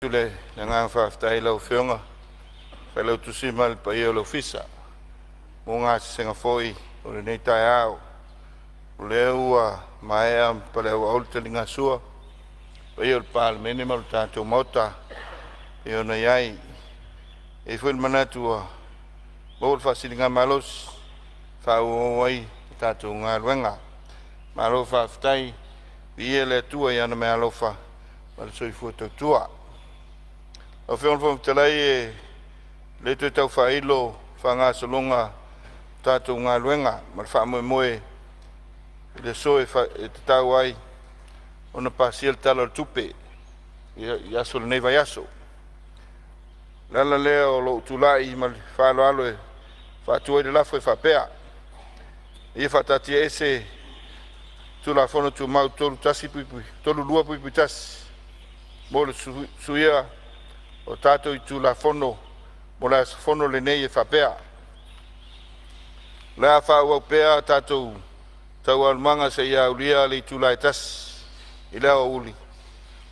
Tule na ngā whaftai lau whionga, whai lau tusimal pa ia lau fisa. Mō ngā sisenga fōi, o le nei tai au. O le ua maea pa le ua oltali ngā sua. Pa ia o le Palemene malu tātou mauta. E o nei ai. E whuen manatua. Mō le whasiri ngā malos. Whau o ai tātou ngā ruenga. Malo whaftai. Ia le tua i ana mea alofa. Mala soi fuatau tua. O whion talai e le tui tau whailo whanga salonga tātou ngā luenga ma wha moe moe le soe e te tau ai o na pasiel tala tupe i aso le nei vai aso lala lea o lo utulai ma whaalo alo e whaatua i le lafo e whapea i whaatatia ese tula whono tu mau tolu tasi pui tolu lua pui tasi mo le suia o tātou i tū la whono, mo la whono le nei e whapea. Lea whau au pea tātou tau almanga se ia ulia le i tū la e tas, i lea o uli.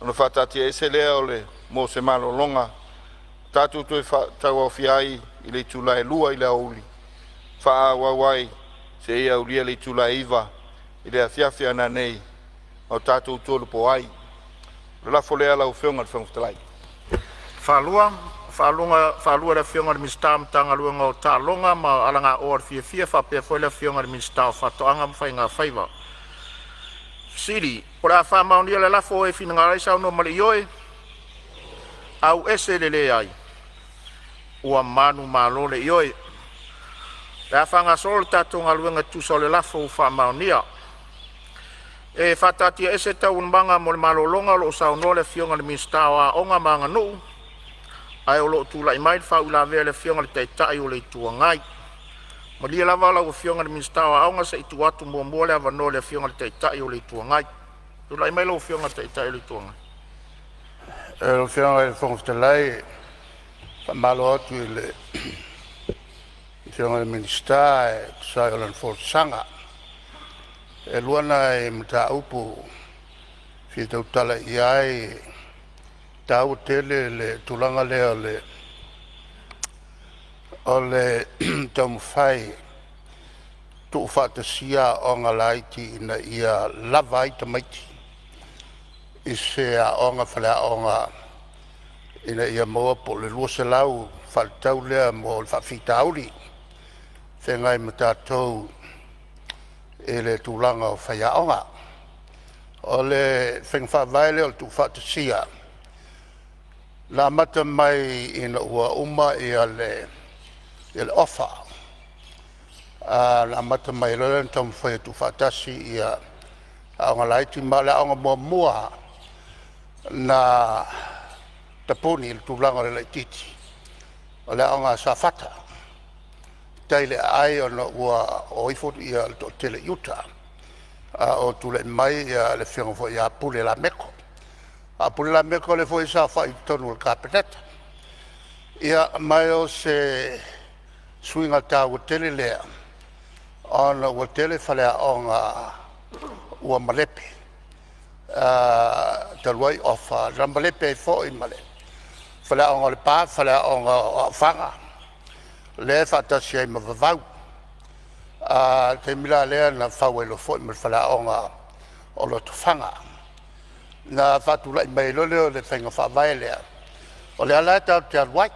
Ono whatatia ese lea o le mo se malo longa, tātou tui tau au fiai i le i tū la e lua i lea o uli. Wha wawai se ia ulia le i tū la iwa, i lea fiafia na nei, o tātou tōlu po ai. Le la folea lau whionga le whangfutalai. Whalua le whionga le minsta mtanga luenga o tā longa ma alanga o ar fia whapea fwoi le whionga le minsta o whatoanga mwhai ngā whaiva. Siri, o la whamaunia le lafo e whina ngā reisa no mali ioe, au ese le le ai, ua manu malo le ioe. Le whanga solo tātonga luenga tusa le lafo o whamaunia. E whatatia ese tau unbanga mo le malo longa lo sa no le whionga le minsta o a onga manga nuu, ai o lo tu la mai fa ula ve le fionga le tai o le tua ngai ma lia lava la o fionga le minsta wa aunga se itu atu mo mo le ava no le fionga le tai o le tua ngai tu la mai lo fionga tai o le tua ngai e lo fionga le fong stelai fa malo atu le fionga le minsta e sa o le forsanga e luana e mta upu fi tau tala iai tau tele le tulanga le ole tau mwhai tu whatasia o ngā laiti ina ia lava i tamaiti i se a o ngā whalea o ngā ina ia moa po le lua se lau whaltau lea mo le whawhita auri whengai ma tātou e le tulanga o whaia o ngā o le whengwhawhaile o tu whatasia la mata mai ina ua uma ia le ofa. La mata mai lele tam whai tu whatasi ia aonga laiti ma le aonga mua na taponi il tūlanga le laititi. O le aonga sa whata. Teile ai ona ua oifot ia to tele yuta. O tule mai ia le whiangafo ia pule la meko. A pule la meko le foi sa fai tonu le kapeteta. Ia mai o se swinga ta o tele lea. Ona o tele falea o ngā ua malepe. Taluai ofa rambalepe e fo i male. Falea o ngā le pā, falea o ngā whanga. Le whatasi ai mawawau. Te mila lea na whawelo fo i male falea o ngā o loto whanga. Na whatulai mai lole o le whainga whawai lea. O le ala tau te arwai,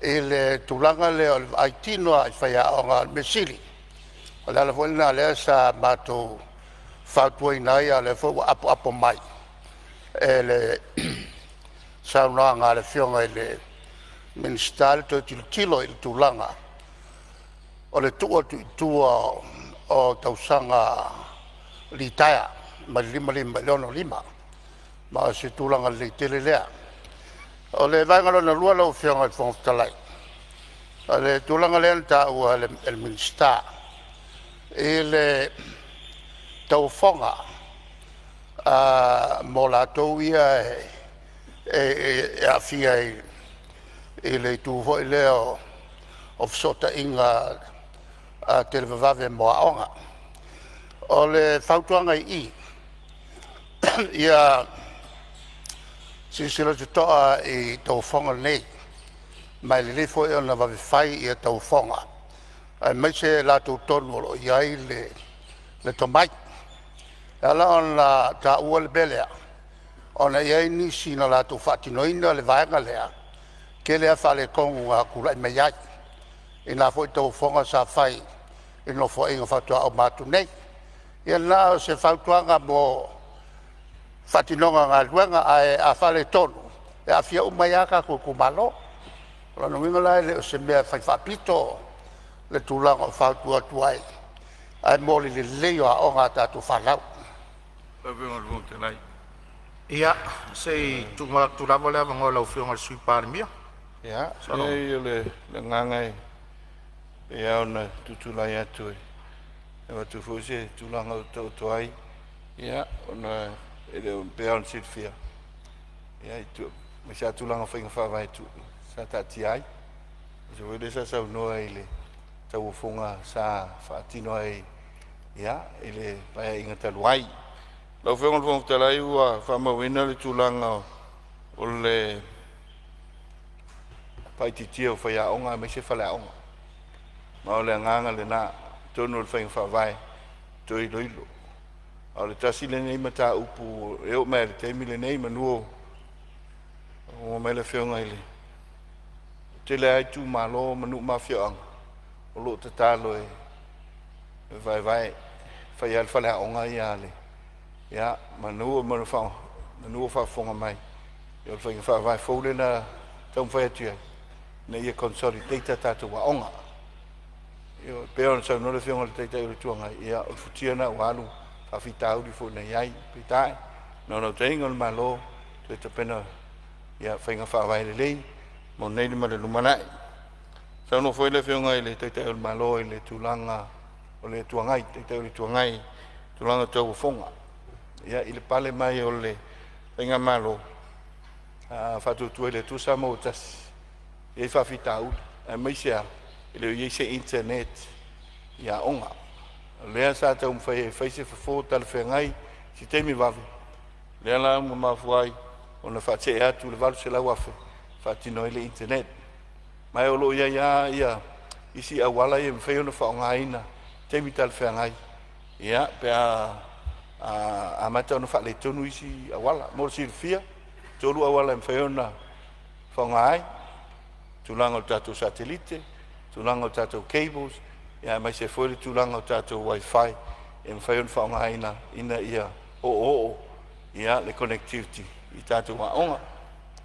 e le tulanga lea o le aitinoa i whaia o ngā mesili. O le ala whaina lea sa mātou whautua inai a le whau apo mai. E le sauna ngā le whionga i le ministale to tilo i le tulanga. O le tua o tausanga litaya, ma lima leono lima. Ma se tulanga le tele lea. O le vaingalo na lua lau whionga i whangtalai. O le tulanga lea ta ua el minsta. E le tau whonga mo la tau ia e a fia e le tuho i leo o fsota inga te le vavave mo aonga. O le whautuanga i ia Sisila te toa I tau whonga nei. Mai le fo e ona wawhai I tau whonga. Ai mai se la tau tonu olo iai le tomai. Ala on la ta ua le belea. Ona iai nisi na la tau whatinoina le vaenga lea. Ke lea whale kongu a kulai mai iai. Ina fo I tau whonga sa whai. Ino fo inga whatua au matu nei. Ia nā se whautuanga mo whatinonga ngā luenga a whale tonu. E a whia umaiaka ko kumalo. Rano winga lai le o se mea whai whapito le tūlanga o whautua tuai. Ai mōli le leo a o ngā tātu whalau. Ia, sei tūrawa lea wango lau whionga le sui Palemene. Ia, sei le ngangai. E au na tutulai atu e. E watu fuse tūlanga o tau tuai. Ia, ona e leo pea on sit fia. Ia, I tu, me sa tūlanga whainga whawai tu. Sa tati ai. So wede sa sau noa I le tau whonga sa whaatino ai. Ia, I le paia inga taluai. Lau whionga le whonga talai ua whamawina le tūlanga o le paititia o whaia onga me se whale onga. Ma o le nganga le nā tonu le whainga whawai toi loilo. O le tasi le nei mata upu e o mea le teimi le nei manuo o mea le whionga ile. Te le ai tū malo manu ma whioanga o lo te talo e vai whai al whale onga I ale. Ia, manuo manu whao, manuo whafonga mai. Ia le whainga whawai fōle na taum whai atua. Ne ia consolidata tātou wa onga. Ia pea ona sau nore whionga le teitai o le tuanga. Ia o futia na o alu. Whawhita uri fo na iai, pitai. Nono teinga o le malo. Te tapena ia whainga whawai le lei. Mo nei le mare lumanai. Sau no foi le whionga I le teitai o le malo I le tūlanga o le tuangai. Teitai o le tuangai. Tūlanga tau o whonga. Ia I le pale mai o le whainga malo. Whatutua I le tūsa mo tasi. Ia I whawhita uri. A meisia. I le iei se internet. Ia onga. Lea sa tau mwhai e whaise whafo tala whengai. Si teimi wawi. Lea la mo mafuai. O na whaate e atu le walu se lau afe. Whaatino I le internet. Mai o lo ia. Isi awala I mwhai o na whaonga ina. Teimi tala whengai. Ia. Pea a mata o na whaale tonu isi awala. Mor si rifia. Tolu awala mwhai o na whaonga ai. Tūlanga o tātou satelite. Tūlanga o tātou cables. Ia mai se foi tūlanga o tātou wifi. E mwhai on whaonga ina ia o. Ia le connectivity. I tātou waonga.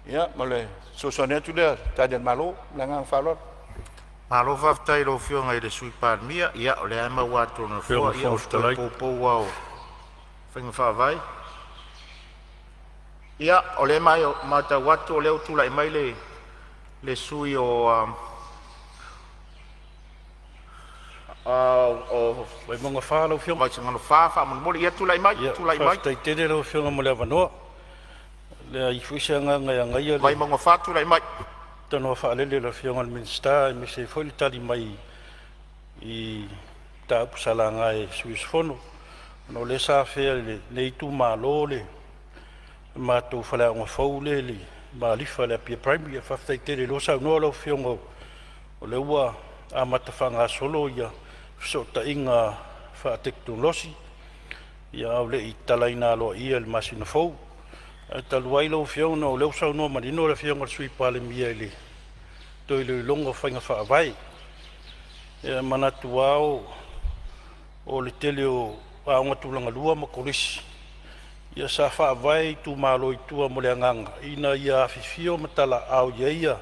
Ia ma le sosonetu lea. Tādian malo. Langang whalor. Malo whaftai lo whionga I le sui Palemene. Ia o le aima watu na whionga. Ia o stoi pōpou au. Whainga whawai. Ia o le mai o mata watu o leo tula I mai le sui o Wai monga wha lau whionga. mai ngano wha mori ia tulai mai. Whaftai tere lau whionga mo lea wanoa. Lea I whuisa ngai ngai. Mai monga wha tulai mai. Tano wha alele lau whionga le minsta. Me se whoi tali mai I ta upusala ngai suis fono. No le sa whea le nei tu malo le. Mātou whalea ngā whau le. Ma lifa le pia primary. Whaftai tere lo sau noa lau whionga. O le ua a matawhanga solo ia. So ta inga wha teknolosi. Ia au le I talaina aloa ia le masina fau. Taluai lau whionga o leo sau noa marino le whionga sui Palemene le. Toi le longa whainga whaavai. Ia manatu ao o le tele o aonga tūlanga lua ma korisi. Ia sa whaavai tu malo I tua mo le anganga. Ina ia awhiwhio matala au ia.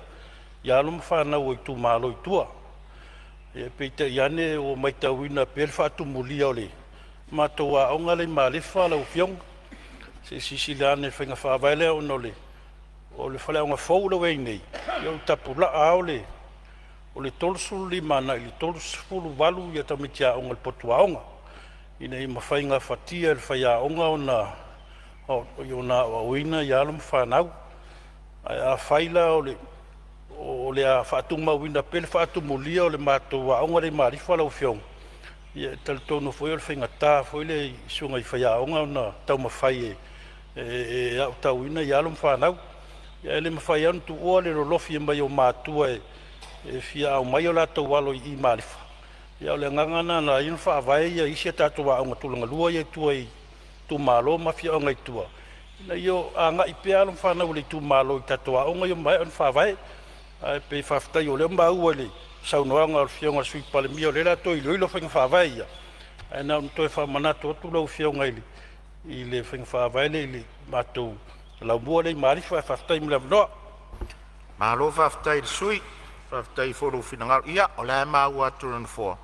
Ia alum whanau I tu malo I tua. E peita iane o maitauina pel whaatu mulia o le. Mātou a onga le malefa lau whionga. Se sisilane whainga whaavaile o no le. O le whale onga fau lau ei nei. Iau tapula ao le. O le tolsulu li mana I le tolsulu walu ia tamitia onga le potu aonga. Ina I mawhainga whatia le whaia onga o na. O na wawina I alum whanau. A whaila o le. O le a whaatuma wina pele whaatumulia o le mātou a onga le marifa lau whiong. Ia tal tono foi o le whainga tā, foi le sunga I whaia onga o na tau mawhai e au tau ina I alum whanau. Ia ele mawhai anu tu oa le rolofi mai o mātua e fia au mai o lātou walo I mālifa. Ia o le ngangana na inu whaavai ia isi tātou wa aunga tulanga lua ia tua I tu mālo mafia o ngai tua. Ina io a ngai pea alu whanau le tu mālo I tātou wa aunga io mai on whaavai. Ai pe whaftai o le maua le saunoanga o fionga sui Palemene o le la toi loilo whainga whaavai ia. Ai nā toi whamanato atu lau fionga ili. I le whainga whaavai le mātou. Lau mua le marifa whaftai mila vanoa. Malo whaftai sui. Whaftai whoro whinangaru. Ia, o le maua atu rana fua.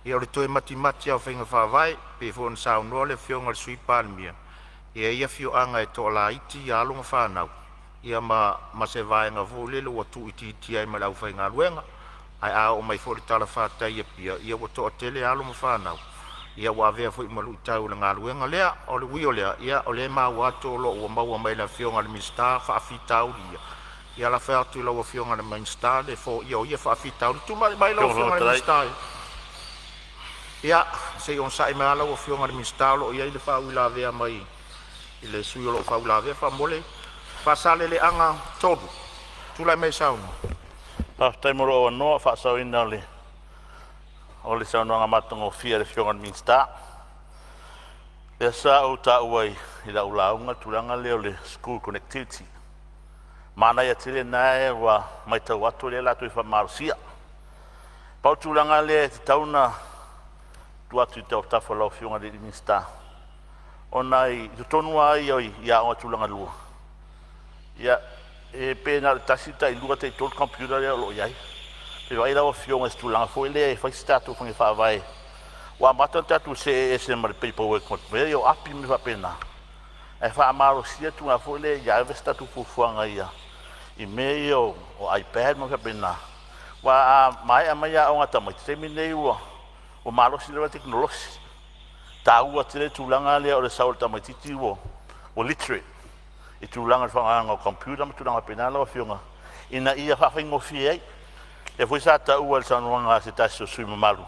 Ia o le toi mati au whainga whaavai. Pe whona saunoa le fionga sui Palemene. Ia fio anga e to la iti ia alunga whanau. Ia ma se vaenga vole lo watu iti ai ma lau whainga luenga. Ai a o mai fori tala whatai ia pia. Ia wato o tele alunga whanau. Ia wawea fo I malu tau le ngā luenga lea. O le wio lea. Ia o le mau ato lo ua maua mai la fionga le minsta whaafi lia. Ia la whea atu lau fionga le minsta le fo ia o ia whaafi tau. Tu mai lau fionga le minsta. Ia se on sa mai lau fionga le minsta lo ia I le whau la vea mai. I le sui o lo whau la vea whamole. Whasale le anga toru. Tulai mai sauna. Tai moro o noa whaasau ina o le saunoanga matonga o fia le fionga minsta. Le sa o ta uai I la ulaunga tulanga leo le school connectivity. Mana ia tele nae wa mai tau atu le la tui whamarusia. Pau tulanga le te tauna tuatu I tau tafa lau fionga le minsta. O nai tutonua ai oi ia o tulanga lua. Ia e pena tasita I lua te tol computer le lo iai. Pe vai la o fionga stulanga foi le fai statu fo fa vai. Wa mata tatu se mar paperwork mo ve yo api mi va pena. E fa amaro sia tu na foi le ia ve statu fo fuanga ia. I meio o iPad mo va pena. Wa mai amaya o ngata mai te minei o malo si le teknologi. Ta ua tele tulanga le o le saulta mai titi o literate. I tulanga whanga o computer ma tulanga penala o fionga. Ina ia whawhaingo fiei. E foi sa ta ua le sanuanga se tasi o sui mamaru.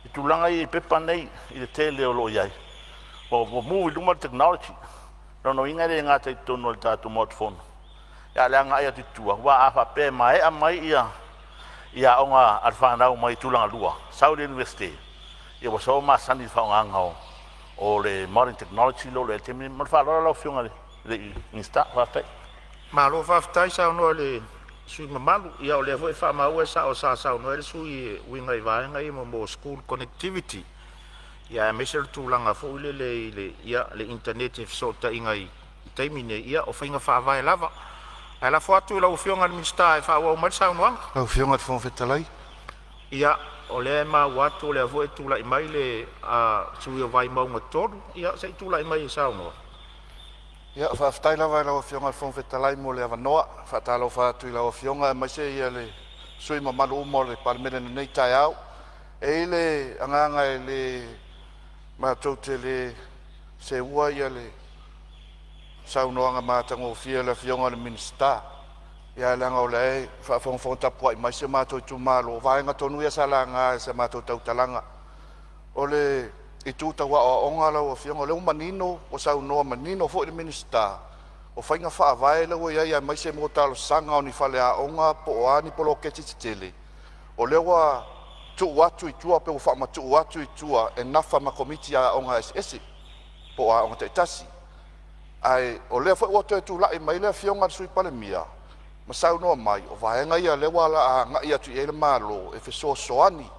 I tulanga I pepa nei I le tele o lo iai. O mui luma technology. Rono inga le ngata I tono le tatu smartphone. Ia le anga ia titua. Wa a whape mai a mai ia onga al whanau mai tulanga lua. Saudi University. Ia wa sao ma sani whaonganga o le modern technology lo le temi. Ma whalora lau fionga le insta whaftai. Malo whaftai sao noa le sui mamalu. Ia o le voi whamau e sao sao noa le sui winga I vaenga I mo school connectivity. Ia mesel tūlanga fo le internet e fisota inga I taimine ia o whainga whaavai lava. Ai la fuatu lau fionga minsta e whaua umari sao noa. Lau fionga te whawhetalai. Ia o le watu o le avoe tūla I mai le sui o vai maunga toru. Ia sei tūla I mai sao noa. Ia whaftai lawa lau fionga te whawhetalai mo le avanoa. Whatalo whatu lau fionga mai se ia le sui mamalu umo le Palemene nei tai au. E le anganga le mātou te le se ua ia le saunoanga mātango fia le fionga le minsta. Ia langa o le whawhongwhong tapua I mai se mātou tu mālo. Vaenga tonu ia salanga e se mātou tautalanga. O le I tūtawa o onga lau o fionga. Leo manino o saunoa manino fo I le minsta. O whainga whaavae lau ia mai se motalo sanga o ni whale a onga po o ani polo keti tele. O leo a tu watu I tua pe o whaama tu watu I tua e nafa ma komiti a onga SS. Po a onga te tasi. Ai o leo whai oto e tu lai mai lea fionga sui Palemene. Ma saunoa mai o vaenga ia lewa la a ngai atu I ele malo e feso soani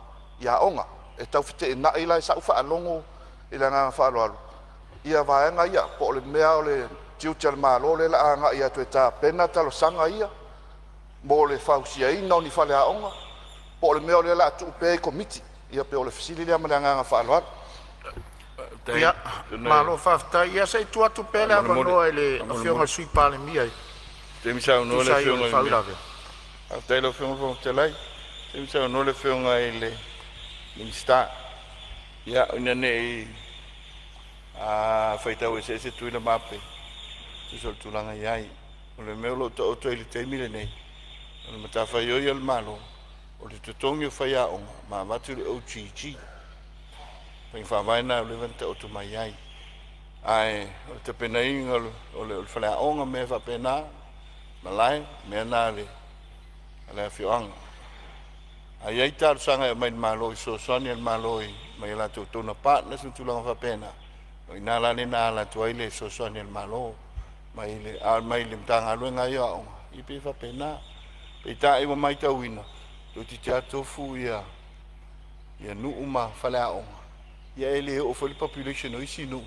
ia onga. E tau fite e na ila e sau whaalongo I la ngā whaaloalo. Ia vaenga ia po o le mea o le tiutia le malo le la a ngai atu e tā pena talo sanga ia. Mo le whausia ina o ni whale a onga. Po le mea o le la atu pe e komiti. Ia pe o le fisili lea ma le ngā whaaloalo. Ia, malo whaftai. Ia sei tuatu pele a wanoa I le fionga sui Palemene. Te misau no le fionga. Aftai lo fionga fo te lai. Te misau no le fionga I le minsta. Ia ina nei a faitau e se tui le mape. Tu sol tulanga iai. O le meo lo to I le teimile nei. O le matafa ioi al malo. O le tutongi o whai aonga. Ma watu le OGG. Pai whamaina o le vanta o tu mai ai. Ai, o te pena inga o le whale aonga me whapena. malai me na le fioanga ai ai tar sanga mai malo so sonia malo mai la tu na partners tu la fa pena ina la ni na la tu ile so sonia malo mai le mai lim tanga lu nga yo I pe fa pena pe ta e mai ta wina tu ti teatro fu ia nu uma fala o ia ele o foi population o isinu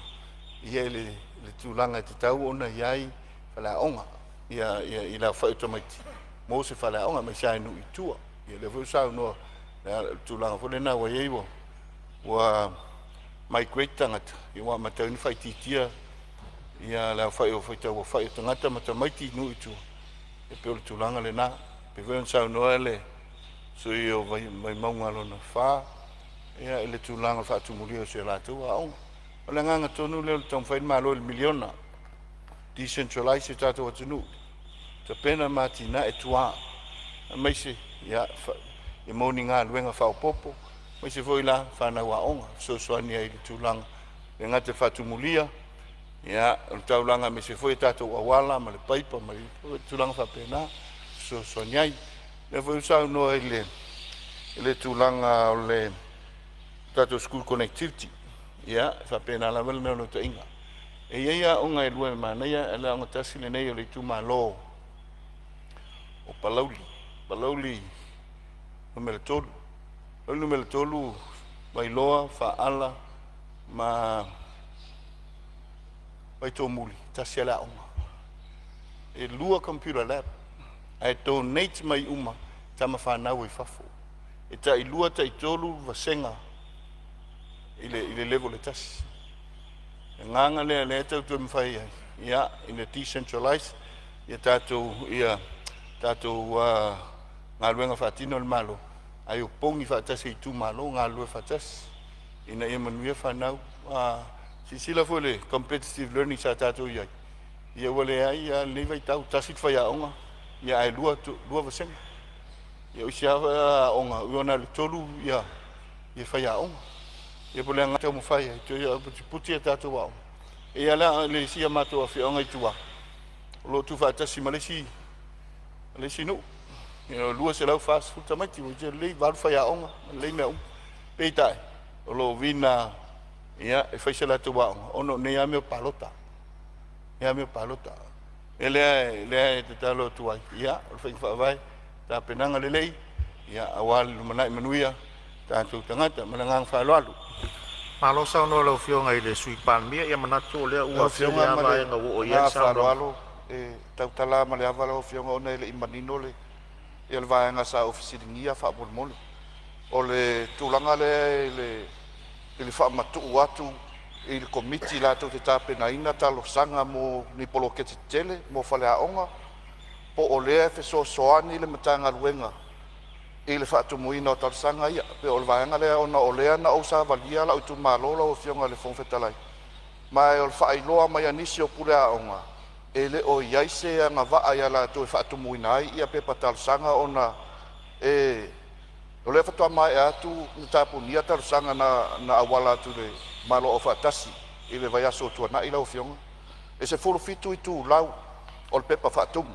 ia le tu langa te tau ona iai fala onga ia ila fa automati mo se fala onga mai sai nu itua ia le fu sa no tu langa fo le na wa iwo wa mai kwetanga ia wa mata ni fa titia ia la fa o fa tau fa tanga mata mai ti nu itu e pe tu langa le na pe ven sa no ele so io mai maunga lona fa ia ele tu langa fa tu mulio se la tu wa on ole nganga tonu le tong fa malo il miliona decentralize tato wa tunu te pena matina e tua mai se ia e moni nga luenga fa popo mai se foi la fa na wa on so so ni ai tu langa le ngate fa tu mulia ia o tau langa me se foi tato wa wala ma le paipa ma tu langa fa pena so so nyai le foi sa no ele tu langa o le tato school connectivity ia fa pena la vel me no te inga e ia onga e lue ma na ia la onga tasi le nei o le tu malo o palauli numero tolu mai loa fa ala ma mai to muli tasi la onga e lua computer lab ai donate mai uma tama fa na we fafo e ta I lua ta I tolu vasenga ile level tas nganga le tu mfai ia in decentralized ia tato ngaluenga fatino el malo ai pongi fatas I tu malo ngalu fatas ina ia manuia fanau sila fole competitive learning sa tato ia wale ai ia leva tau tasit faya onga ia ai lua vasenga ia usia onga uona le tolu ia faya onga ia pole ngata mo faya to ia puti tato wa ia la le sia mato afi onga itua lo tu fa tasi malesi no ia lua se lau fast food tamati o je le val faya onga le me peitai lo vina ia e fa sela tu wa ono ne ia me palota ele te talo tu ia fa vai ta penanga lelei ia awal manai manuia ta tu tangata manangang fa lalu malo sa no lo fio ngai le sui pan mia ia manato le ua fio nga vai nga o ia sa lalu e tau tala ma le avalo fio nga ona le imanino le ia le vai nga sa ofisiringia fa bolmol o le tulanga le fa matu watu il komiti la to te tape na ina talo sanga mo ni polo ketele mo fale aonga po ole fe so soani le matanga luenga ile fa tu muina tal sanga ia pe ol vaanga le ona ole na o sa valia la tu malolo o fionga le fon fetalai mai ol fa iloa mai anisio pura aonga ele o yaise nga va ia la to fa tu muina ia pe patal sanga ona ole fa to mai atu tapu nia tal sanga na awala tu le malo o fatasi ile vai aso tu na ila o fionga e se fulu fitu itu lau ol pepa fatum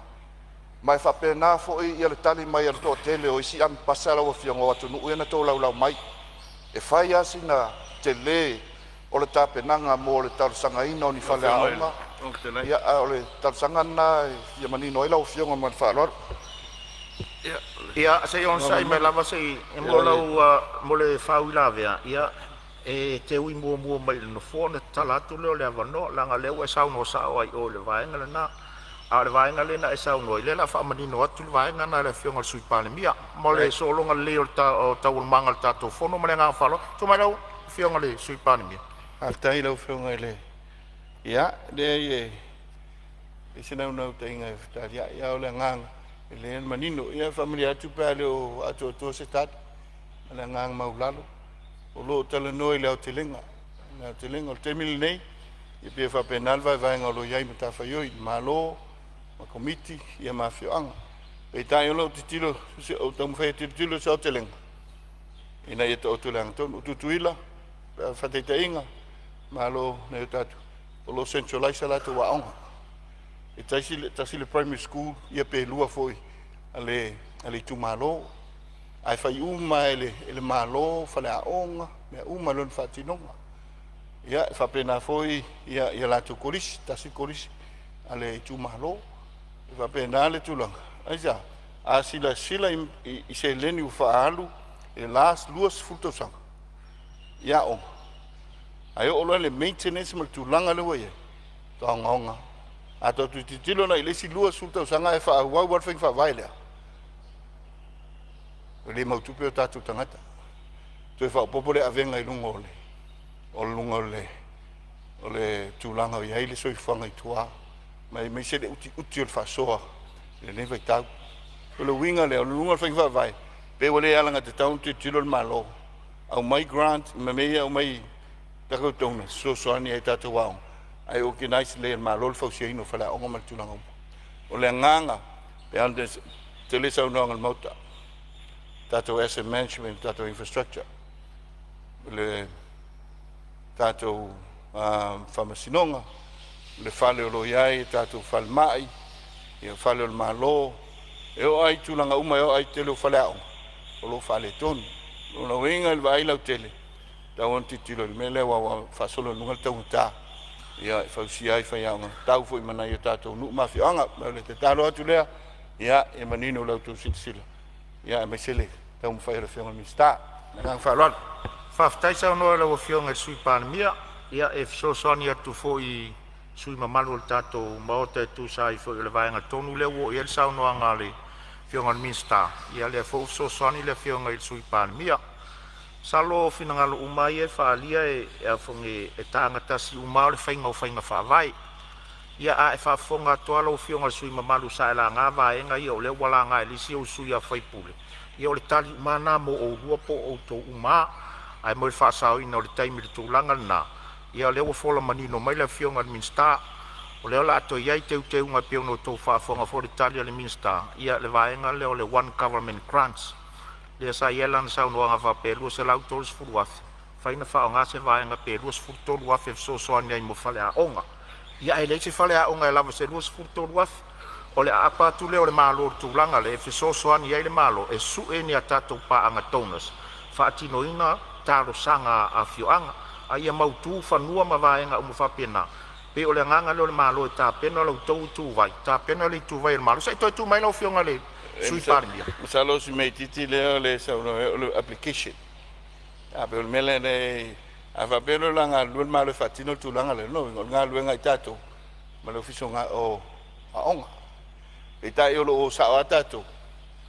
mai fa pena fo ia le tali mai al to tele o isi am pasala o fionga o atu nu ena to lau mai e fai asina tele o le tapenanga mo le tal sanga ino ni fale aonga ia o le tal sanga na ia manino ila o fionga man fa lor ia se on sai me lava se e mo le fau lavea ia e te ui mua mai no fone talatu leo le avano langa leo e sau no sao ai o le vaenga le na a le vaenga le na e sau no le la fa manino atu le vaenga na le fionga sui Palemene mo le solonga le o ta ulmanga ta to fono mo le nga falo to mai lau fionga le sui Palemene altai lau fionga le ia le e se não tem ia o le ngang le manino ia familia tu pale o atu to se tat le ngang maulalo o lo tala noi le telinga o temil nei e pe fa penal vai ngalo yai mata fa yo malo ma komiti ia ma fioanga e tai lo titilo o tam fa titilo so telinga ina ia to tulang ton tutuila fa te inga malo ne tatu o lo centralize la to waonga e taisi le primary school ia pe lua foi ale tu malo ai fai uma ele malo fale a onga me uma lon fatinonga ia fa pena foi ia la tu kolis tasi kolis ale tu malo fa pena le tulanga ai ja a sila i se leni u faalu e las luas futo sang ia o ai o le maintenance mal tulanga le wae tonga a to tu tilo na ile si luas futo sanga e fa wa wa fa vai le le mau tu pe tatu tangata tu fa popole avenga i lungo le o lungo le tulanga ia ile so i fanga i tua mai se le uti o fa soa le ne vai tau le winga le lungo fa vai pe wale alanga te tau tu tilo malo au mai grant me au mai tako tona so ani e tatu wa ai o ke nice le malo fa si no fa la o ma tulanga o le nganga pe ande te le sa no ngal mota tato asset management, tato infrastructure, le tato whamasinonga, le whale o loiai, tato whalmai, e whale o malo, e o ai tūlanga uma, e o ai tele o whale au, o lo whale tonu, o na wenga il vai lau tele, tau anti tilo, me lewa wa whasolo nungal tau ta, ia whausi ai whaianga, tau fo i mana i tato nu mafi anga, le te talo atu lea, ia e manino lau tu sila. Ya me sele tau mo fai refionga mi sta Nang whalal. Whaftai sao noa lau whionga sui Palemene, ia e fsosani atu fo i sui mamalu o tatou maota e tu sa i fo i le vaenga tonu le wo i el sao noa ngale whionga minsta. Ia le fo fsosani le whionga i sui Palemene. Salo finangalo umai e whaalia e afonge e tangata si umau le whainga o whainga whaavai. Ia a e whaafonga toa lau whionga sui mamalu sa e la ngā vaenga ia o le wala ngā e lisi o sui a whaipule. Ia o le tali umana mo o rua po o tō uma ai mo le whaasao ina o le taimi le tūlanga na. Ia o le wafola manino mai le whionga le minsta. O le ola ato iai teu unga peo no tō whaafonga fo le tali le minsta. Ia le vaenga le o le one government grants. Le sa ielan sa unoanga whapelua se lau tōles furuafi. Whaina whao ngā se vaenga pelua se furu tōlu afi e fsosoani ai mo whale a onga. Ia e leise whale a onga e lava se lua se furu tōlu afi. O le apatu leo le malo tūlanga le fsosoani ai le malo e su e ni a tatou pa anga tonas. Whaatino ina taro sanga a fioanga. A ia mautu whanua ma vaenga umu whapena. Pe o le nganga leo le malo e tā pena lau tau tū vai. Tā pena le tū vai le malo. Sa i toi tū mai lau fionga le sui Palemene. Masalo si mai titi leo le sa le application. A pe o mele ne a fa pelo langa lu malo fatino tūlanga le no nga lu nga tato. Ma le ofiso nga o a onga. E tai o lo sa o tato.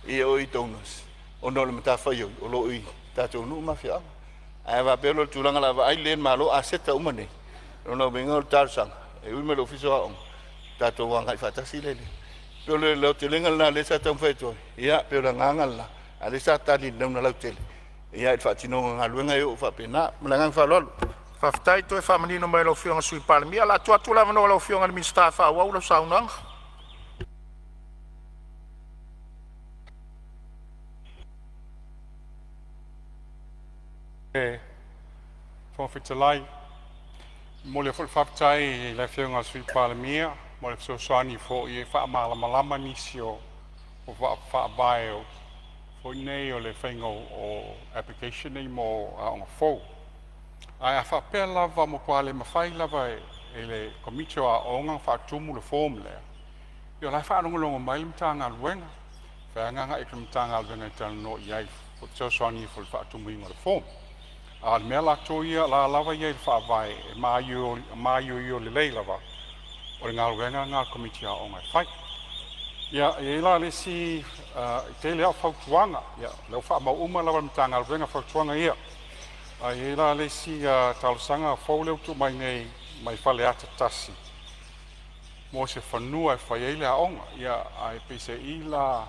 I o i tonas. O no le mata fa yo o lo i tato nu ma fia. A va pelo tūlanga la ai le malo a seta umane. No venga o tarsang. E u me lo ofiso a onga. Tato wanga i fatasi le. Pero le telenga na le sa tam feto. Ia pero nganga la. Ale sa tali le na la tele. Ia il fatino nga luenga yo fa pena, mlangang fa lolo. Whaftai toi whamanino mai lau whionga sui Palemene. La tua tula mano lau whionga ni minsta whaau lau saunanga. Whawhitalai. Mo le whawhitai le whionga sui Palemene. Mo le fsosani fo i whaamalama nisi o whaabai o fo nei o le whainga o application nei mo a onga fo. Ai a whapea lava mo pale mawhai lava e le komitio a onga whaatumu le form lea. Io lai whaanongolongo mai le mtanga luenga. Whaanganga e le mtanga luenga i tala no iai fo fsosani fo le whaatumu inga le form. A le mea la toia la lava iai le whaavai e maaio i o le lei lava. O le ngā ruenga ngā komiti a o ngai whai. Ia, e la le si te lea whautuanga. Ia, leo wha mau uma lawa mta ngā ruenga whautuanga ia. E la le si talosanga whau leo tu mai nei mai whale ata tasi. Mo se whanua e whai eile a onga. Ia, e pese i la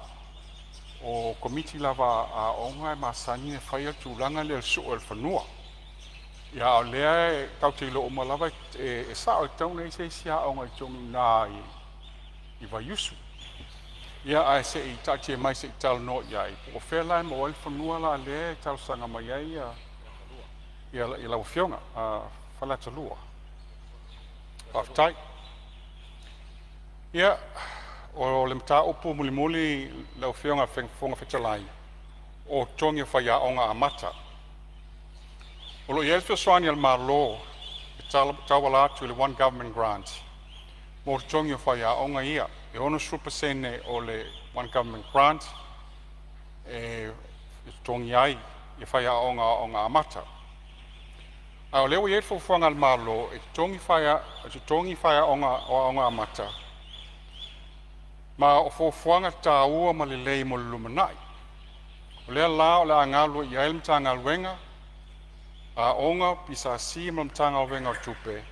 o komiti lava a onga e masani e whai atu langa leo su o le whanua. Ia o lea e tau te ilo oma lava e sa o tau nei se sia o ngai tonu nā i vaiusu. Ia a se i tati e mai se i talo no iai. O whela e mo el whanua la lea e talo sanga mai ai i lau whionga, whalata lua. Whaftai. Ia, o le mta upu muli lau whionga whenga whetalai, o tongi whaia onga amata. O lo ielfio swani al malo, tawala atu le one government grant, mo tongi whaia onga ia, e ono supasene o le one government grant, e tongi ai, e whaia onga amata. A o leo ielfio whanga al malo, e tongi whaia onga amata, ma o fofuanga ta ua ma le lei mo lumanai. O lea la o le angalu i ail mtanga alwenga, a onga pisa si ma mtanga alwenga o tupe,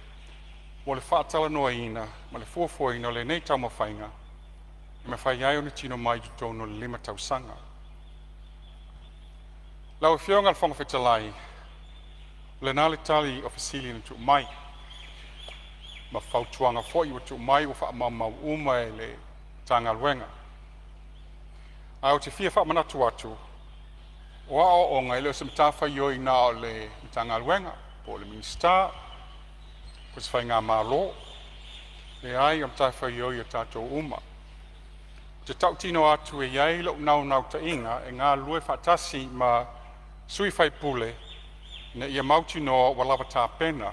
mo le whaatala noa ina, ma le fuafua ina o le nei tau mawhainga, i me whai ai o ni tino mai tu tono le 5 tausanga. Lau whionga al whanga whetalai, le nale tali o fasili na tu mai, ma whautuanga fwoi o tu mai o wha mamau uma e le tanga alwenga. Au te fia wha manatu atu, o ao o ngai leo se mtawha ioi na o le tanga alwenga, po le minista, ko se whai ngā malo, le ai o mtawha ioi o tātou uma. Te tau tino atu e iai lau nau ta inga, e ngā lue whaatasi ma sui whai pule, na ia mauti no walawa tā pena,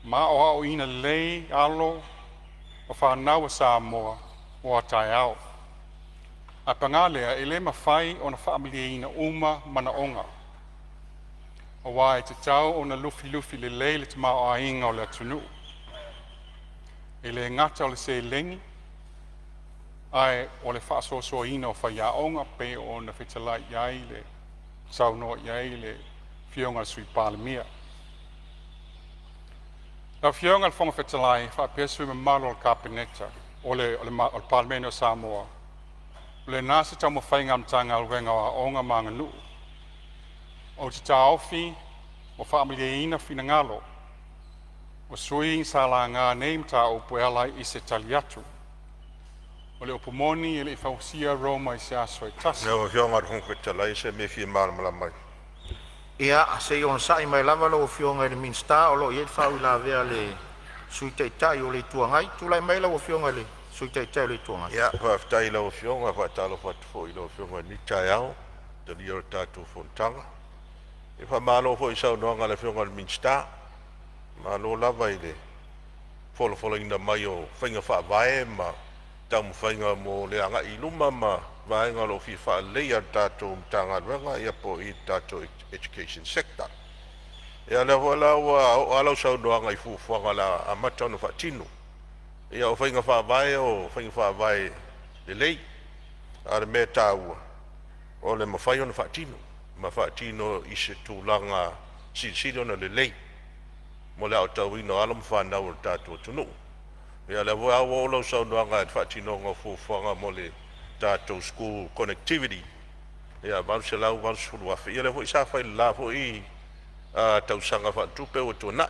ma o ao ina lei alo o whanau a Samoa o a tai ao. A pangalea e le mawhai o na whaamilia ina uma mana onga. O wai te tau o na lufi le lei le te mao a inga o le atunu. E le ngata o le se lengi, ai o le whaasoso ina o whaia onga pe o na whetalai iai le sauno iai le whionga sui Palemene. La whionga le whonga whetalai whapesu me malo o kapineta o le Palemene o Samoa. Le nasa tau mawhainga mtanga alwenga o onga manga nuu. O te taofi o whaamilia ina whina ngalo. O sui sa la ngā nei mta o puelai i se tali atu. O le opumoni e le whausia Roma i se aso e tasi. Nau whionga ar hong whetalai se me whia mala mai. Ia, se on sai mai lava lo whionga le minsta o lo iet whau la vea le sui teitai o le tuangai. Tulai mai lo whionga le sui teitai o le tuangai. Ia, whaftai lau whionga, whaatalo whatufo i lau whionga ni tai au, te li o tātou Fonotaga. E whamalo fo i sau noanga le whionga le minsta, ma lo lava i le wholo ina mai o whainga whaavae, ma tau mwhainga mo le anga i luma, ma vaenga lo fi wha leia tātou mtanga ranga, ia po i tātou education sector. Ia le wala o alau sau noanga i fuwhanga la amata no whaatino. Ia o whainga whaavae le lei, are me tāua, o le mawhai ona whaatino, ma whaatino i se tūlanga siri ona le lei, mo le au tau ino alam whanau o tātou tunu. Ia le wā o lau sau noanga e whaatino ngā fuwhanga mo le tātou school connectivity. Ia maru se lau maru sulu wafi. Ia le hoi sa whai la hoi tausanga whaatupe o tūna.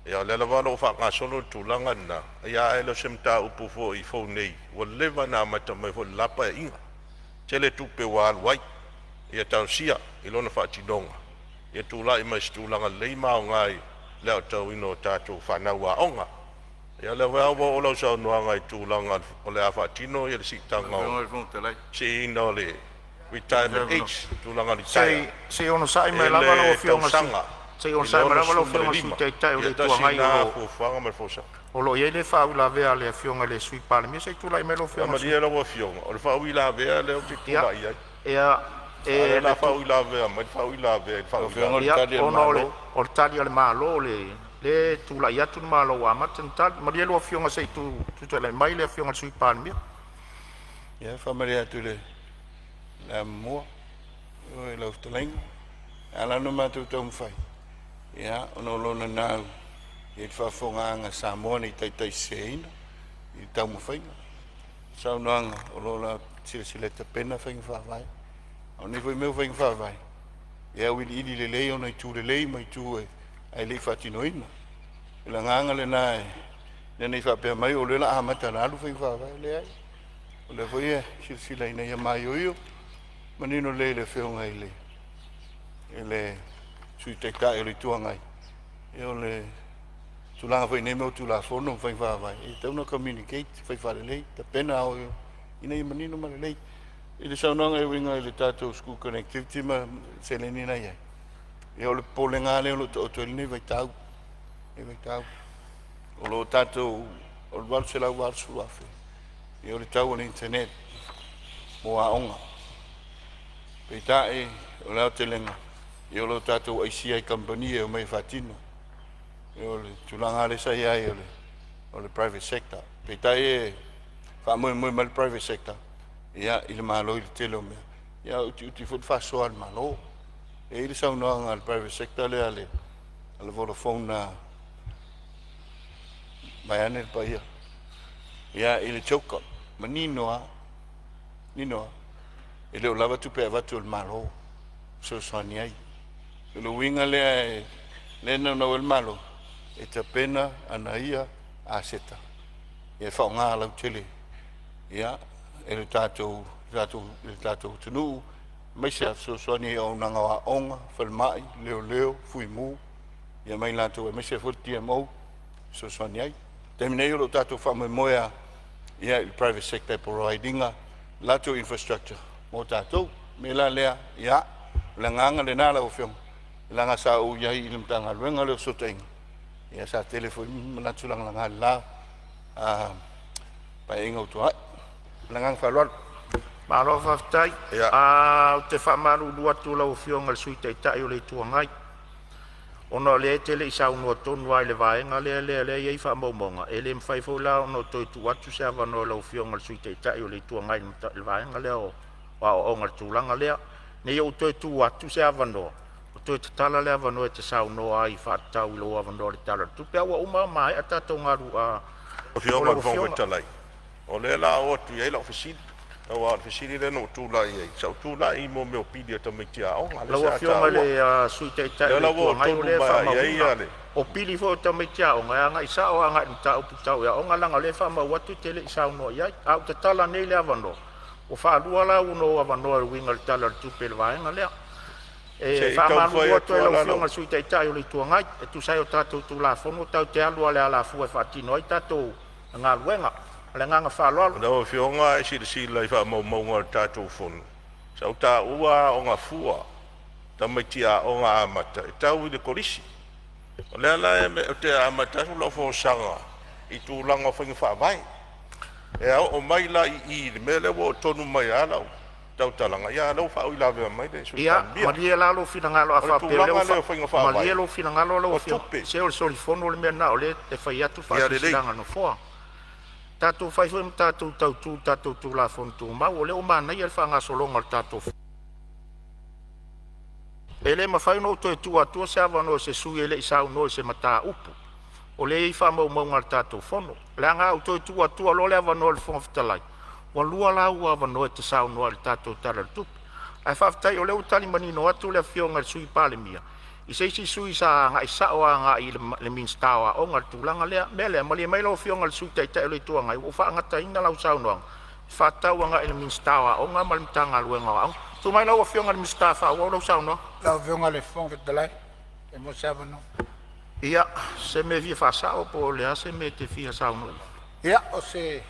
Ia le la walo wha solo tūlanga na. Ia e lo semta upu fo i fo nei. Wa lewa na mata mai fo lapa e inga. Tele tupe wa alwai. Ia tau sia i lona whaatinonga. Ia tūla i mai stūlanga leima o ngai leo tau ino tātou whanau a onga. Ia le wā o lau sau noanga i tūlanga o le awhaatino ia le sitanga o si ino le retirement age tūlanga li taia. Se ono sai mai lava lo whionga sanga. Se ono sai mai lava lo whionga sui teitai o le tuangai o lo iei le whau la vea le whionga le sui Palemene, se tūlai mai lo whionga sui. Ia la wā whionga, o le whau i la vea leo te tūlai ai. Ia, e la whau i la vea, mai whau i la vea, whau i la vea. O le tali ale malo le tūlai atu na malo wa matantali, ma lia lo whionga se tu tele mai le whionga sui Palemene. Ia, whamare atu le mua, o e lau talenga, ala no mātou tau mwhai. Ia, ono lona nau, i te whawhonganga Samoa ni taitai seina, i tau mwhainga. Sau noanga, o lola sileta pena whainga whawai. O ne fwoi meu whainga whawai. Ia, wili ili le lei, ona i tū le lei, mai tū e, ai lei whatinoina. Ila nganga le nae, nene i whapea mai, o le la amata na alu whainga whawai, le ai. O le fwoi e, silsila ina ia mai o iyo, manino le le whionga i le. E le sui teitai o le tuangai. E o le tulanga foi nei mo tula fono fai fa vai e tau communicate fai fa le ta pena o ina i manino ma le i le saunanga e winga i le tatou school connectivity ma se le nina ia e o le polenga le o le to ni vai tau o lo tatou o le wal se la wal su afe e o le tau o le internet mo a onga pe tai o le te lenga e o lo tatou ai sia i company e o mai fatino e o le tulanga le sai ai o le private sector pe tai e fa mo mal private sector ia i le malo i le tele o mea ia uti fut fa so al malo e i le saunanga al private sector le ale Vodafone na mai ane pa ia i le choka ma ninoa e le o lava tupe avatu il malo so soani ai e le winga le na o il malo e te pena ana ia a seta e fa nga la tele ia e le tatou tunu mai se so soani o nanga wa onga falmai leo fuimu ia mai latou e mai se futi mo so soani ai terminei o tatou fa moia ia il private sector providinga latou infrastructure mo tatou me la lea ia la nganga le nala o fiong la nga sa o ia i le mtanga luenga le sotenga ia sa telefoni na tulang langa la pa ingo to la ngang fa lol Malo faftai a te famaru lua tu la o fiong al sui tai tai o le tuangai ono le tele isa uno tonu ai le vaenga le ia fa momonga ele mfai fo la ono to tu atu se ava no la o fiong al sui tai tai o le tuangai le vaenga le o o ngal tulanga le ne o to tu atu se ava no o to tala le ava no te sa uno ai fa tau lo ava no le tala tu pe wa uma mai ata to ngaru a o fiong al fo talai o le la o tu ia la oficina o al fisili le no tu la i sa tu la i mo me opidi to me tia o ale sa fiong le sui tai tai le tuangai le fa ma o pili fo to me tia o nga isa o nga ta o tau ya o nga langa le fa ma watu tele isa no ia au te tala nei le ava no o fa lua la uno ava no e winga le tala tu pe le vaenga le e fa ma lua to le fiong sui tai tai o le tuangai e tu sai o tatu tu la fono tau te alu ale ala fu e fa tino i tatu nga luenga le nganga fa lol no fionga e si lai fa mo ngal tatu fon sa uta ua o nga fua ta metia o nga amata tau de kolisi le la me te amata lo fo sanga i tu langa fa vai e o mai la i me le wo tonu mai ala tau talanga ya lo fa ila ve mai de su ia malia la lo fina ngalo afa pe le malia lo fina ngalo lo se o solifono le mena o le e fa ia tu fa sanga no fo tatu fai foi tatu tu la fontu ma o le o mana ia fa nga solonga tatu ele ma fai no to tu atu se ava no se su ele sa no se mata upu o le fa mo ngal tatu fono la nga to tu atu lo le ava no le fon ftalai o lua la u ava no te sa no le tatu tara tu ai fa ftai o le utali mani no atu le fionga sui Palemene i se si sui sa nga isa o nga i le minstawa o nga tulanga le mele mali mai lo fiong al sui tai tai le tuanga o fa nga tai na lau sau no fa tau nga i le minstawa o nga mal tanga lu nga tu mai lo fiong al minstafa o lo sau no la fiong al fong de lai e mo sava no ia se me vi fa sa o po le se me te fi sau no ia o se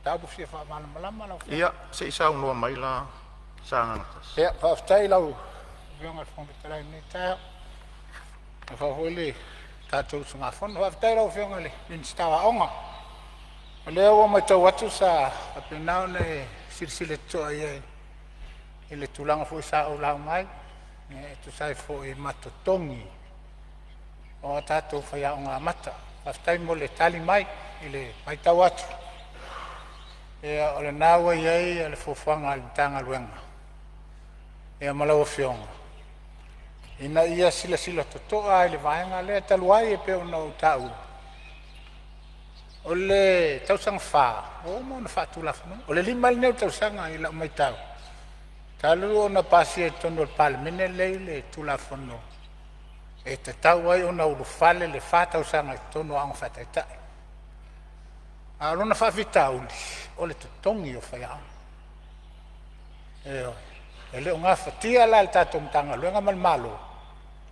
tabu fi fa mal malama ia se sau no mai la sa nga ia fa tai lau fiong al fong de lai ni ta fa hole tatou sunga fon wa tairo fionga le instawa onga le o ma tau atu sa apena ne sirsile to ai ile tulanga fo sa o la mai e tu sai fo e matotongi o tatou fa ya onga mata aftai mo le tali mai ile mai tau atu e o le nawa ai le fo fanga le tanga luenga e malawa fionga ina ia sila to ai le vaenga le taluai e pe no tau o le tau sang fa o mo na fa tu la no o le lima le tau sang ai la mai tau talu ona pasi e tono Palemene le tu la fono e te tau ai ona u fale le fa tau sang ai tono ang fa tai tai a lona fa vitau o le tongi o fa ya e le nga fatia la tato mtanga luenga mal malo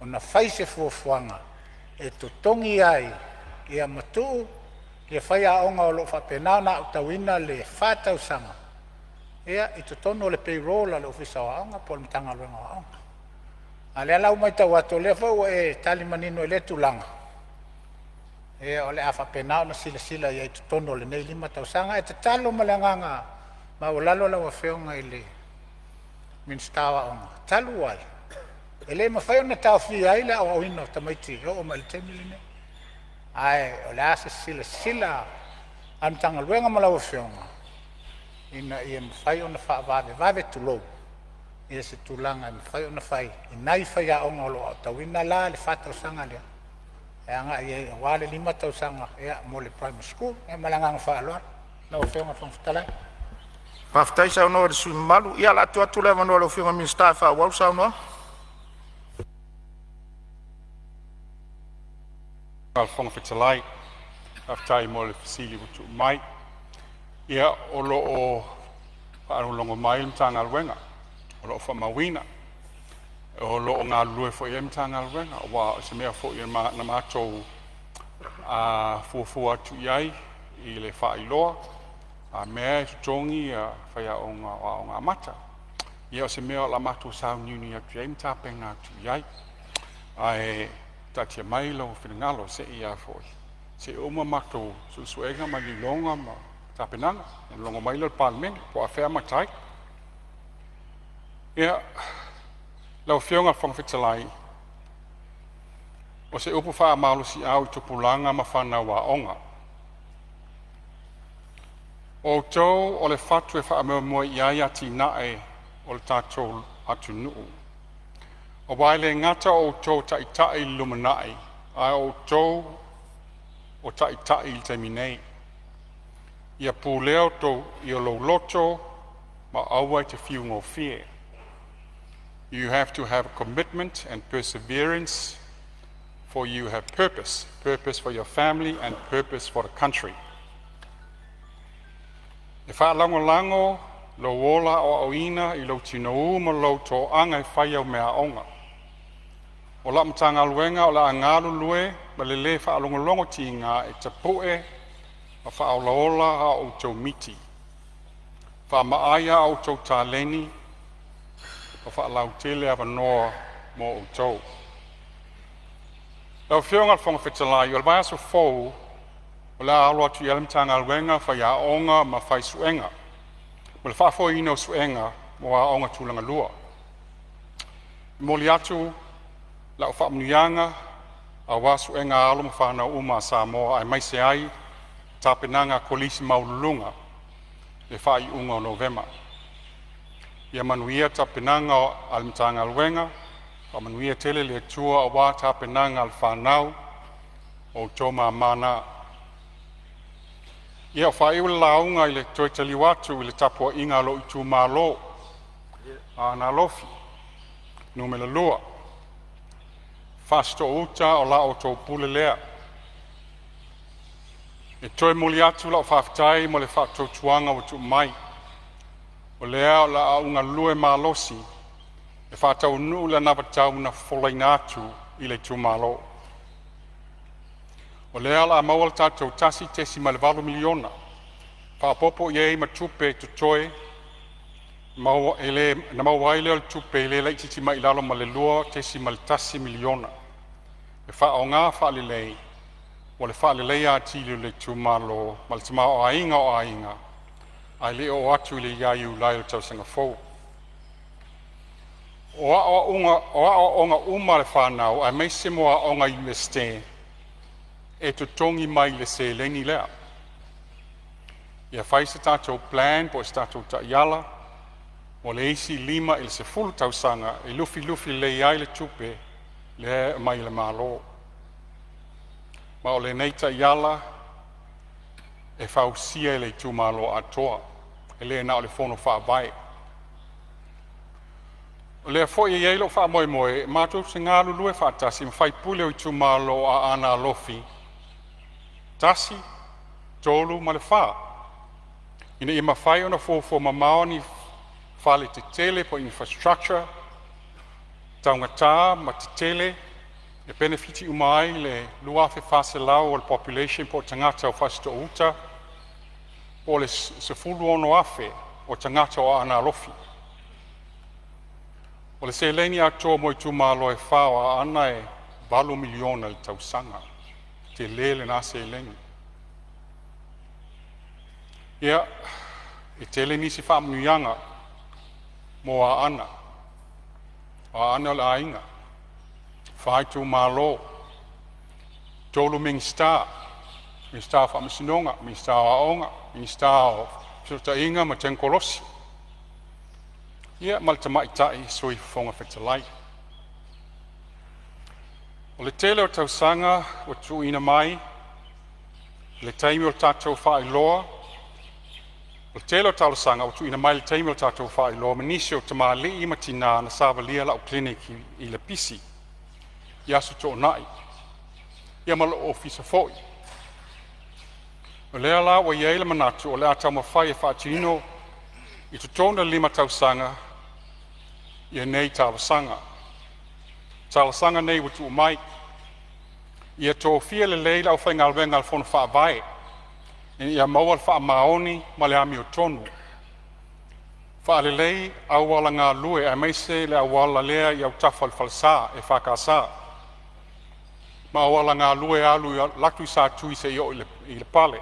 ona fai se fuafuanga e to tongi ai ia matu ia fai aonga o lo whapena na utawina le whātau sanga. Ia i tono le payroll le ofisa o aonga po le mitanga luenga o aonga. A le alau mai tau ato le fau e tali manino le tulanga. Ia o le a whapena na sila ia i tono le nei 5 tau sanga e te talo malanganga ma o lalo la wafeonga i le minstawa aonga. Talu ai. E le mawhai o na tau fi ai le au ino tamaiti o ma le temili ne. Ai o le asa sila am tanga luenga malawa fionga ina ia mawhai o na whaavave tulou ia se tulanga i mawhai o na whai i nai whai a onga lo au tawina la le whatau sanga lea e anga ia wale 5 tau sanga ia mo le primary school e malanga whaaloa na o fionga whangwhitalai Paftai sa no su malu ia la tu le mano lo fionga minsta fa wa sa no Al whangwhitalai, aftai mo le fasili wutu mai. Ia o lo o whaarulongo mai mtanga alwenga, o lo o whamawina. O lo o ngā lue fo i mtanga alwenga, wa se mea fo i na mātou fuafua tu iai i le whaailoa, a mea i tutongi a whaia o ngā mata. Ia o se mea la mātou sao niuni atu iai mtapenga tu iai. Ai tatia mai lo whinangalo se ia foi. Se uma matou susuenga ma ni longa ma tapenanga. Longa mai lo Palemene po a whea matai. Ia lau whionga whangwhitalai. O se upu wha malu si au i tupulanga ma whanau wa onga. O tau o le whatu e wha amea mua iai ati nae o le tātou atu nuu. O waile ngata o tau taitai lumanai, ai o tau o taitai il teminei. Ia pūleo tau i o lo loto ma aua te whiungo fear. You have to have commitment and perseverance, for you have purpose. Purpose for your family and purpose for the country. E whaalango lo wola o auina i lo tino uma lo tō anga i whai au mea onga. O la mtanga luenga o la angalu lue ma le le whaalongolongo ti ngā e te poe a whaolaola a o tō miti. Whaamaaya o tō tāleni o whaalau tele a wanoa mo o tō. Lau whionga whangawhitalai o le vai aso fōu o la aloa tu i alamtanga luenga whai a onga ma whai suenga. Mo le whaafo ino suenga mo a onga tūlanga lua. Moli atu la o whaamnianga a wasu e ngā alo ma whanau uma Samoa ai mai se ai tāpenanga kolisi maulunga le whai unga o Novema. Ia manuia tāpenanga o alimtanga alwenga, o manuia tele le tua o wā tāpenanga al whanau o tōma mana. Ia o whai ule launga i le toi tali watu i le tapua inga lo i tū mālo a nā lofi, numela lua. Fasto uta o la o tō pule lea. E toi muli atu la o whaftai mo le whaktou tuanga o tu mai. O lea o la a unga lue malosi. E whatau nuu la nawatau na wholaina atu i le tu malo. O lea la a mawal tātou tasi tesi ma le 8 miliona. Whapopo iei ma tupe tu toi. Na mauaile o le tupe le la ititi mai lalo ma le lua tesi ma le tasi miliona. E wha o ngā whaalilei, o le whaalilei a tili le tūmalo, ma le tama o ainga, ai le o atu le iaiu lai o tau sanga fōu. O a o onga uma le whanau, ai mai se moa onga i le ste, e tutongi mai le se leni lea. Ia whai se tātou plan, po se tātou ta iala, o le isi 5 i le se fulu tau sanga, e lufi le iai le tupe, le mai le malo. Ma o le neita iala e whausia le tu malo atoa. E le na o le fono whaavai. O le fo i eilo wha moe, mātou se ngā lulue whaatasi, mwhai pule o i tu malo a ana lofi. Tasi, tolu ma le wha. Ina i mawhai ona fōfo mamao ni whale te tele po infrastructure, taunga tā, ma te tele, E benefiti umai le lua fe fase lau o le population po tangata o fasto uta o le se fulu ono afe o tangata o ana lofi. O le se leni ato mo i tu malo e whawa ana e 8 miliona le tausanga. Te lele na se leni. Ia, e tele nisi wha muyanga mo a ana. A ana le ainga. Whai tu malo. Tolu mingstar. Mingstar wha masinonga. Mingstar a onga. Mingstar o pita inga ma tenkolosi. Ia, malta maitai sui fonga whetalai. O le tele o tausanga o tu ina mai. Le taimi o tatou wha iloa. O tele o tausanga o tu ina mai le taimi o tatou wha iloa. Manisi o tama li ima tina na savalia la o kliniki i le pisi. Ia su tō nai. Ia malo ofisa foi. O lea la wa iaila manatu o lea tau mawhai e whaatino i tu tōna 5 tausanga ia nei talasanga. Talasanga nei watu o mai. Ia tō fia le leila au whai ngalwenga al whona whaavae. Ia maua al wha maoni ma le ami o tonu. Wha le lei au wala ngā lue a meise le au wala lea i au tafa al falsa e whakasa. Ma au wala ngā lue alu latu i sa tui se i le pale.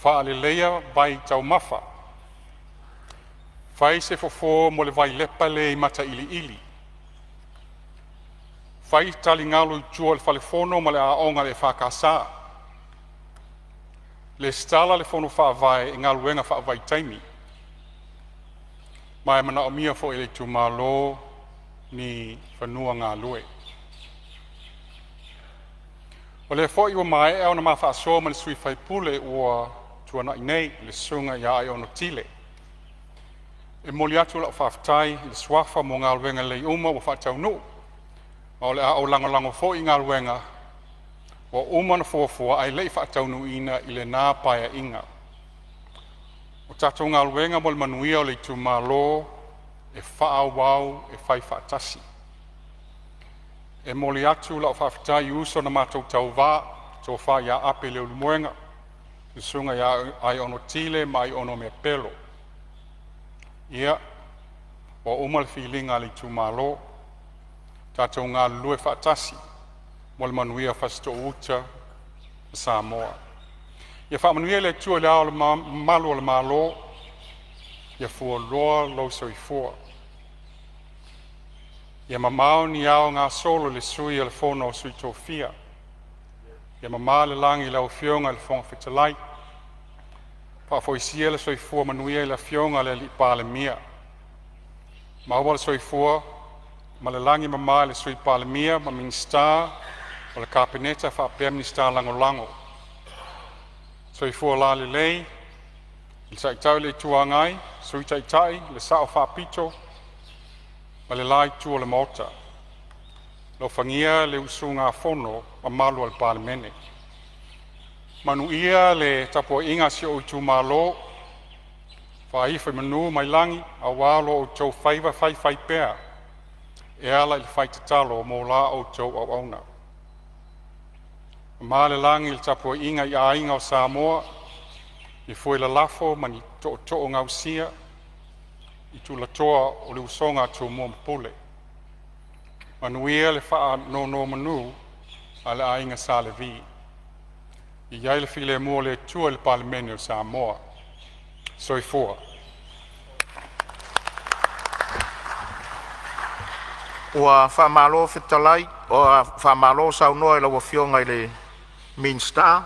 Wha le leia vai tau mafa. Whai se fofo mo le vai lepa le i mata ili ili. Whai tali ngalo i tua le whalefono ma le aonga le whakasa. Le stala le fono whaavae i ngā luenga whaavai taimi. Mai mana o mia fo ele tu malo ni whanua ngā lue. O le fo iwa mai e ona mawha asoa man sui whaipule ua tuana i nei le sunga ia ai ono tile. E moli atu la whaftai le swafa mo ngā luenga le uma wa whaatau nu. Ma o le a o lango fo i ngā luenga wa uma na fuafua ai lei whaatau nu ina i le nā paia inga. O tatou ngā luenga mo le manuia o le tu malo e whaawau e whai whaatasi. E moli atu la whaftai uso na mātou tau wā tō wha ia ape leo lumuenga. Le sunga ia ai ono tile ma ai ono mea pelo. Ia, wa uma le whilinga le tu malo tatou ngā lue whaatasi mo le manuia fasto uta Samoa. Ia whaamanuia le tua le ao le malu o le malo, ia fua loa lau soifua. Ia mamao ni ao ngā solo le sui le fono o sui tōwhia. Ia mamao le langi lau fionga le fonga whitalai. Whaafoisia le soifua manuia le fionga le li Palemene. Maua le soifua, ma le langi mamao le sui Palemene, ma mingstar, o le kapeneta whaapea mingstar lango. Soifua la le lei, le taitau le tuangai, sui taitai, le sao whaapito, ma le lai tua le mota. Lo whangia le usunga fono ma malu al Palemene. Manu ia le tapua inga si o tu malo, whaiwhai manu mai langi, a walo o tau whaiva whai pea, e ala i whai tatalo mo la o tau au auna. Ma le langi le tapua inga i ainga o Samoa, i fue la lafo mani to'o ngausia, i tu la toa o le usonga tu mua mpule. Manuia le wha no manu, a le ainga sa le vi. I iai le file mua le tua le Palemene o Samoa. Soifua. Ua whamalo whitalai, o whamalo saunoa i lawa fionga i le Minsta,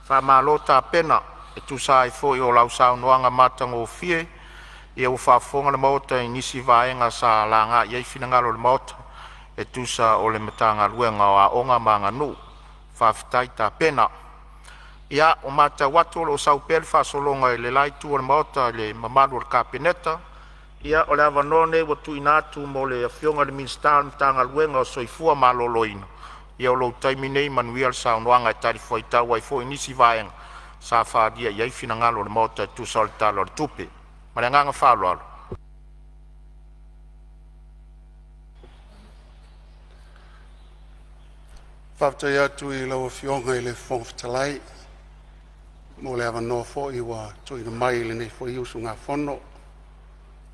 whamalo tā pena, e tu sa i fo i o lau saunoanga matango o fie, i au whafonga le maota i nisi vaenga sa langa i eifina ngalo le maota, e tu sa o le matanga luenga o a onga manga nu, whawhitai tā pena. Ia o mata watu o saupel whasolonga i le laitu o le maota i le mamalu o le kapeneta, ia o le avanone watu inatu mo le fionga le Minsta matanga luenga o soifua maloloina. Ia o lo taimi nei manuia le saunoanga e tari foi tau ai foi nisi vaenga sa whaadia i eifina ngalo le maota tu sa o le talo le tupe. Ma le nganga whaaloalo. Whaftai atu I lawa fionga I le whongwhitalai. Mo le awa noa fo I wa tui na mai le nei fo I usu ngā whono.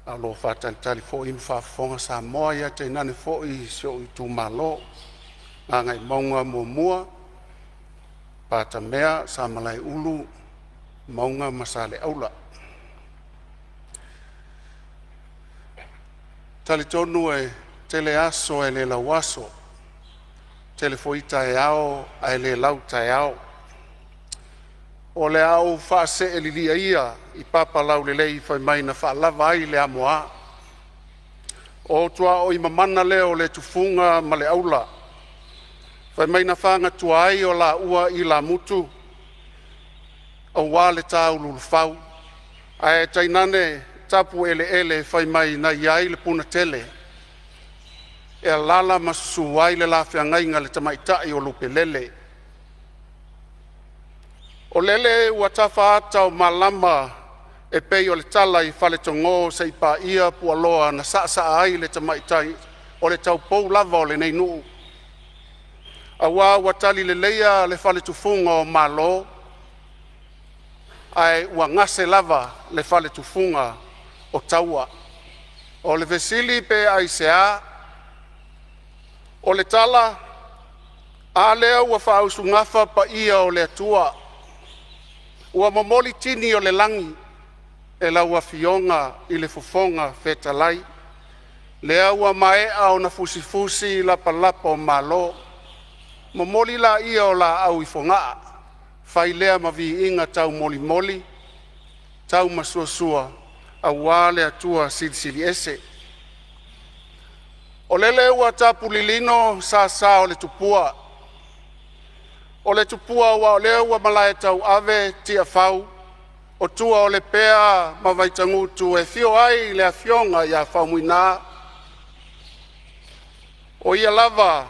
A lo whatalitali fo I mwhawhonga Samoa ia te nane fo I sio I tū malo. Ngā ngai maunga mua. Pata mea sa malai ulu. Maunga masale aula. Talitonu e tele aso e le lawaso. Tele foita e ao a le lauta e ao. O le au whaase e lilia ia I papa lau le lei whai mai na whaalawa ai le amoa. O tua o I mamana leo le tufunga ma le aula. Whai mai na whanga tua ai o la ua I la mutu. O wā le tāu lulufau. A e tainane tapu ele whai mai na iai le puna tele. E lala masusu ai le lawhia ngainga le tamaitai o lupe lele. O lele ua tafa ata o malama e pei o le tala I whale tongo se ipa ia pualoa na saa ai le tamaitai o le tau pou lava o le nei nuu. A wā watali le leia le whale tufunga o malo. Ai ua ngase lava le whale tufunga o taua. O le vesili pe ai sea. O le tala, a lea ua whaausu ngafa pa ia o le atua. Ua momoli tini o le langi, e la ua fionga I le fofonga fetalai. Lea ua maea o na fusifusi lapa o malo. Momoli la ia o la au I fongaa. Fai lea mavi inga tau moli, tau masuasua, a wale atua sili ese. O lele ua tapu lilino sa o le tupua. O le tupua ua o lea ua malae tau ave tia fau. O tua o le pea mawaitangutu e fio ai le afionga ia faumuina. O ia lava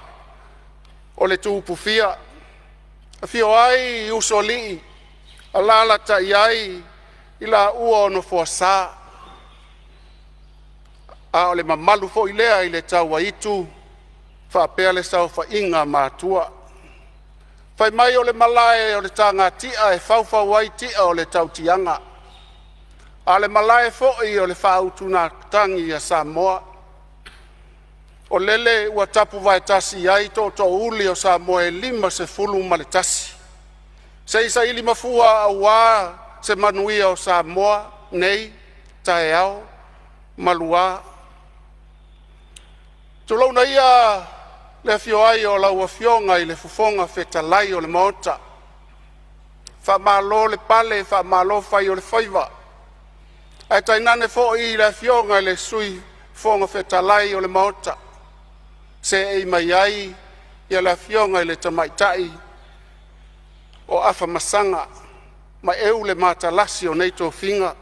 o le tupufia. A fio ai usoli. A lala ta iai ila ua ono fuasa. A o le mamalu fo ilea I le tau waitu, whaapea le sau whainga mātua. Whai mai o le malae o le tanga tia e whauwhau wai tia o le tau tianga. A le malae fo I o le whautuna tangi a Samoa. O lele ua tapu vai tasi ai to uli o Samoa e 50 ma le tasi. Se isa ili mafua a wā se manuia o Samoa, nei, taeao, malua. Tulau na ia le fio ai o lau fionga I le fufonga fetalai o le maota. Wha malo le pale, wha malo fai o le whaiva. Ai tainane fo I le fionga I le sui fonga fetalai o le maota. Se ei mai ai ia le fionga I le tamaitai o afa masanga. Ma eu le matalasi o neito finga.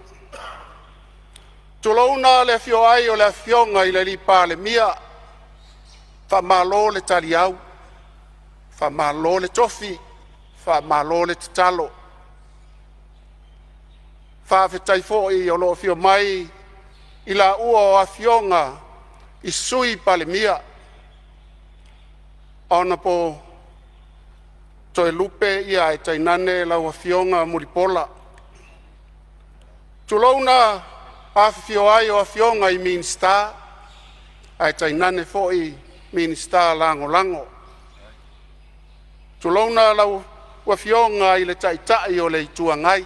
Tulau na le fio ai o le fionga I le li Palemene. Fa malo le taliau, fa malo le tofi, fa malo le talo. Fa fetai foi o lo fio mai I la ua o afionga I sui Palemene. Ona po toe lupe ia e tainane la ua fionga muripola. Tulauna afio ai o afionga I minsta, ai tainane foi minsta lango. Tulona lau ua fionga I le taitai o le ituangai.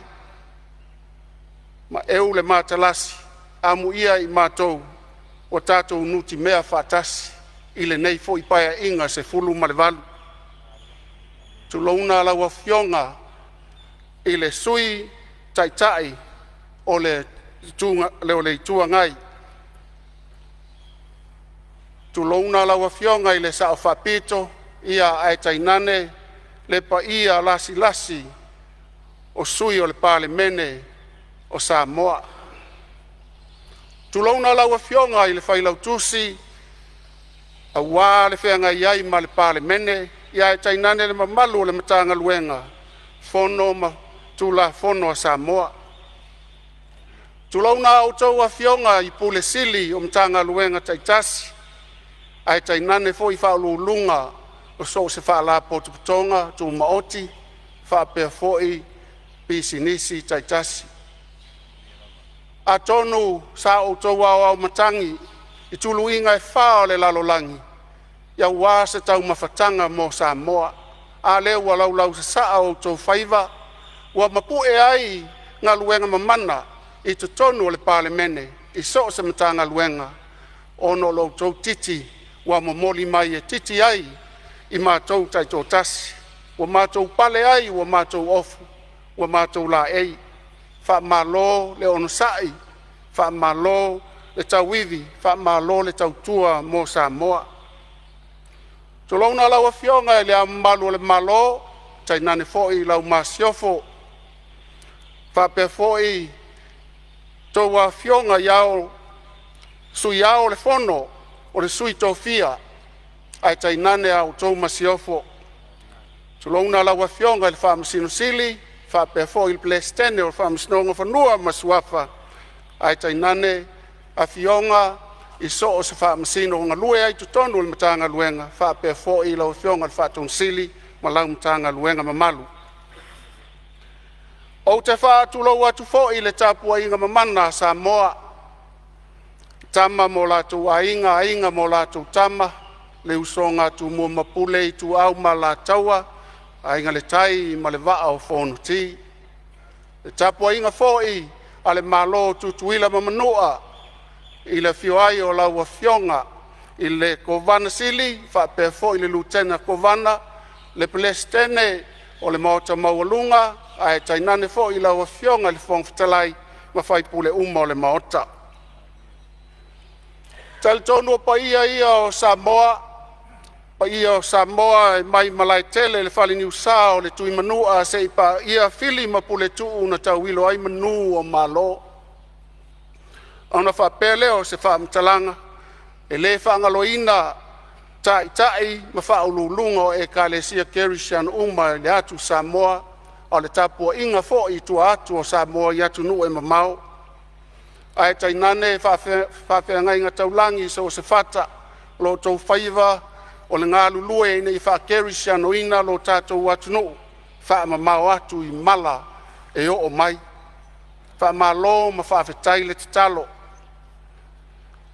Ma eu le matalasi, amu ia I matou, o tatou nuti mea fatasi, I le nei fo I paia inga se fulu ma le valu. Tulona lau ua fionga I le sui taitai o le ituangai. Tulona lau fionga I le sao whapito, ia ai tainane, le pa ia lasi o sui o le Palemene o Samoa. Tulona lau fionga I le whailautusi, a wā le whenga iai ma le Palemene, ia ai tainane le mamalu o le matanga luenga, fono ma tula fono a Samoa. Tulona au tau a fionga I pule sili o matanga luenga taitasi, ai tainane fo I whaululunga o so se whaala potuputonga tu maoti, whapea foi, pisinisi taitasi. A tonu sa o tau au matangi, i tulu inga e whao le lalolangi, ia wā se tau mawhatanga mo Samoa, a leo wa lau se saa o tau whaiva, wa mapue ai ngā luenga mamana i te tonu o le Palemene, i so se matanga luenga, ono lo tau titi, wa mamoli mai e titi ai, i mātou taito tasi, wa mātou pale ai, wa mātou ofu, wa mātou la ei, wha malo le ono sai, wha malo le tau iwi, wha malo le tau tua mo Samoa. Tolona lau a fionga e le amalu le malo, tai nane foi lau masiofo, wha pe foi tau a fionga iao, sui iao le fono, o le sui tofia, ai tai nane au tau masiofo. Tolona lau a fionga e le wha masino sili, wha pe foi il plestene o wha masinonga whanua masuafa, ai tai nane a fionga, i so o se wha masino ngā lue ai tutonu le matanga luenga, wha pe foi lau a fionga le wha tonsili, ma lau matanga luenga mamalu. O te wha atulau atu foi le tapua inga mamana Samoa, tama mo latu ainga mo latu tama, le usonga tu mua mapule i tu au ma la taua, ainga le tai ma le vaa o Fonotaga. Le tapua inga foi, ale malo tutuila mamanua, i le fioai o lau a fionga, i le kovana sili, wha pe foi le lutena kovana, le plestene o le maota maualunga, ai tainane foi i lau a fionga le fongfitalai, ma fai pule uma o le maota. Talitonu o paia ia o Samoa, paia o Samoa e mai malai tele le fali niusa o le tui manua se i pa ia fili ma pule tuu na tau wilo ai manu o malo. Ona wha pele o se wha mtalanga, e le wha ngaloina tai ma wha ululunga o e ka le sia kerishan uma le atu Samoa, o le tapua inga fo i tua atu o Samoa i atu nu e mamau. Ai tainane whawhea ngai ngā taulangi so se whata lo tau whaiva o le ngā lulue i nei whakerisha no ina lo tātou atu no wha mamau atu i mala e o mai. Wha malo ma whawhetai le te talo.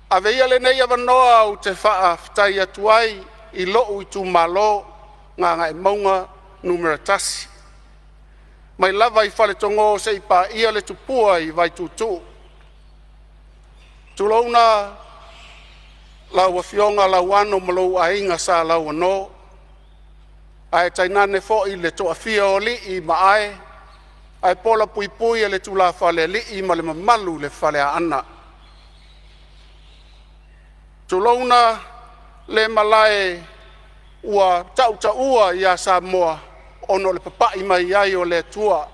A veia le nei awanoa o te whawhetai atu ai i loo i tu malo ngā ngai maunga numera tasi. Mai lava i whale tongo se i pa ia le tupua i vai tutu. Tulauna lau a fionga lau ano malou a inga sa lau ano. Ai tainane fo i le toa fia o li i maae. Ai pola pui pui e le tula fale li i ma le mamalu le fale a ana. Tulauna le malae ua tauta ua ia Samoa ono le papai mai ai o le tua.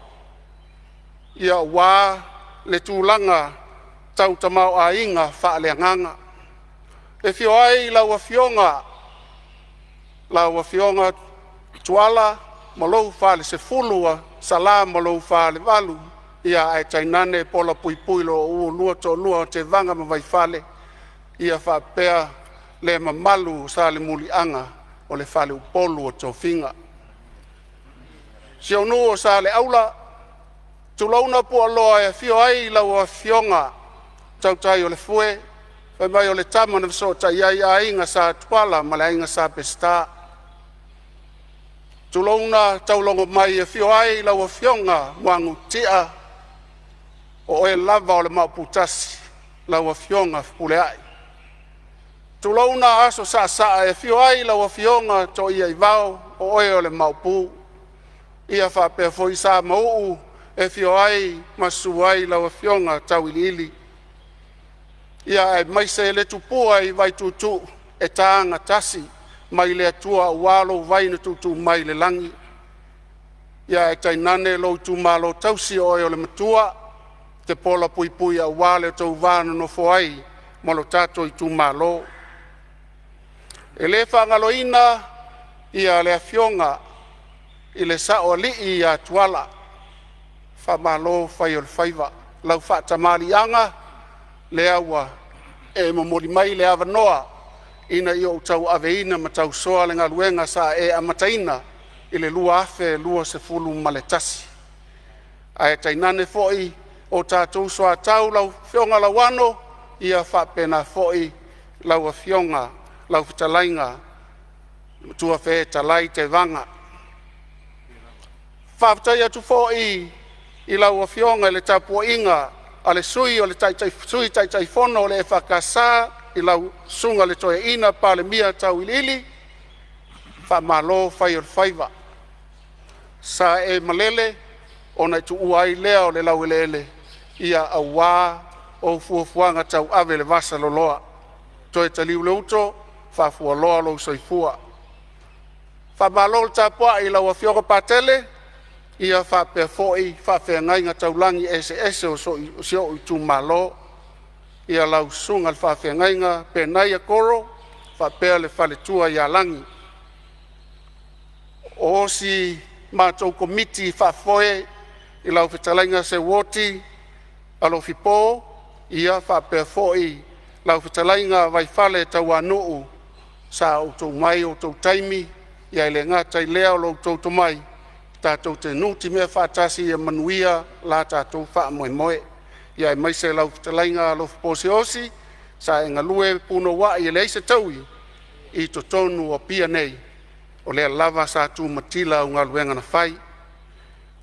Ia wā le tūlanga tau tamau a inga whaale nganga. E fio ai lau a fionga tuala, malou whaale se fulua, sala malou whaale walu, ia ai tainane pola pui pui lo ua lua to lua te vanga ma vai whaale, ia whapea le mamalu sa le muli anga o le whaale upolu o tō whinga. Sio nuo sa le aula, tulauna pua loa e fio ai lau a fionga, tau tai o le fue, whai mai o le tama na viso tai ai a inga sa tuala ma le inga sa pesta. Tulauna tau longo mai e fio ai lau a fionga wangu tia o e lava o le mauputasi lau a fionga pule ai. Tulauna aso sa e fio ai lau a fionga to ia i vau o e o le maupu. Ia whapea foi sa mau e fio ai masu ai lau a fionga tau ili. Ia e mai se le tupua i vai tutu e tāanga tasi mai le atua walo vai na tutu mai le langi. Ia e tainane lo tu malo tausi o le matua te pola pui pui a wale tau vāna no foai ma lo tato i tu malo. E le whangaloina ia le afionga i le sao li i a tuala wha malo whai o le whaiva lau wha tamali anga le awa e mamori mai le awa noa ina i o tau aveina ma tau soa le ngaluenga sa e amataina i le lua afe lua se fulu maletasi. Ai tainane foi o tātou soa tau lau whionga lau ano ia whapena foi lau a whionga lau whitalainga tua whe talai te vanga. Whaptai atu foi i lau a whionga le tapua inga a le sui o le sui tai fono le whakasa i lau sunga le toe ina Palemene tau ilili whamalo whai o whaiva. Sa e malele ona tu uai lea o le lau elele ia a wā o fuafuanga tau ave le vasa loloa. Toe taliu le uto whafua loa lo soifua. Whamalo le tapua i lau a whionga patele ia whapea foi whapea ngainga taulangi ese o sio i tu malo. Ia lau sunga le whawhia ngainga pe nai a koro, whapea le whale tua ia langi. O si mātou komiti whawhoe i lau whitalainga se woti alo whipo, ia whapea foi lau whitalainga vai whale tau anuu sa o tau mai o tau taimi, ia ele ngātai lea o lau tau tomai, tātou te nuti mea whātasi ia manuia la tātou wha moe moe. Ia mai se lau whitalainga alo whiposi osi, sa e ngalue puno wa i le eise taui i to tonu o pia nei, o lea lava sa tu matila o ngaluenga na whai.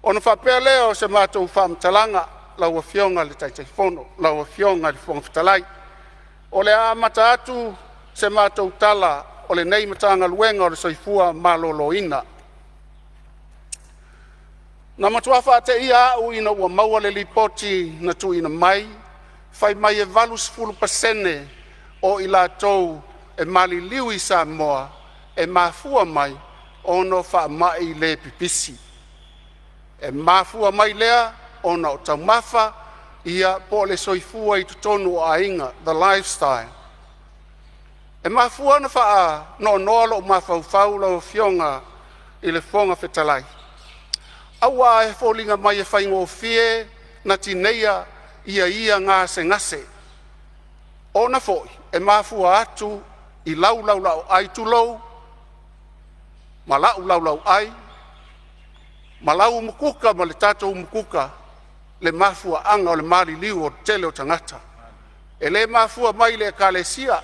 Ona whapea leo se mātou whamtalanga lau a whionga le taitaifono, lau a whionga le whonga whitalai. O le a mata atu se mātou tala o le nei matanga luenga o le soifua malolo ina. Na matua whaate ia au ina ua maua le lipoti na tu ina mai, whai mai e valus fulu pasene o i la tau e mali liwi Samoa e mafua mai ono wha mai le pipisi. E mafua mai lea ona o tau mafa ia po le soifua i tutonu o ainga, the lifestyle. E mafua na wha no noalo o mafau lau whionga i le whonga whetalai. Awa e fōlinga mai e whaingo fie na tineia ia ngase. Ona foi, e mafua atu i lau ai tulou, ma lau ai, ma lau umukuka ma le tatou umukuka, le mafua anga o le mali liu o tele o tangata. E le mafua mai le kalesia,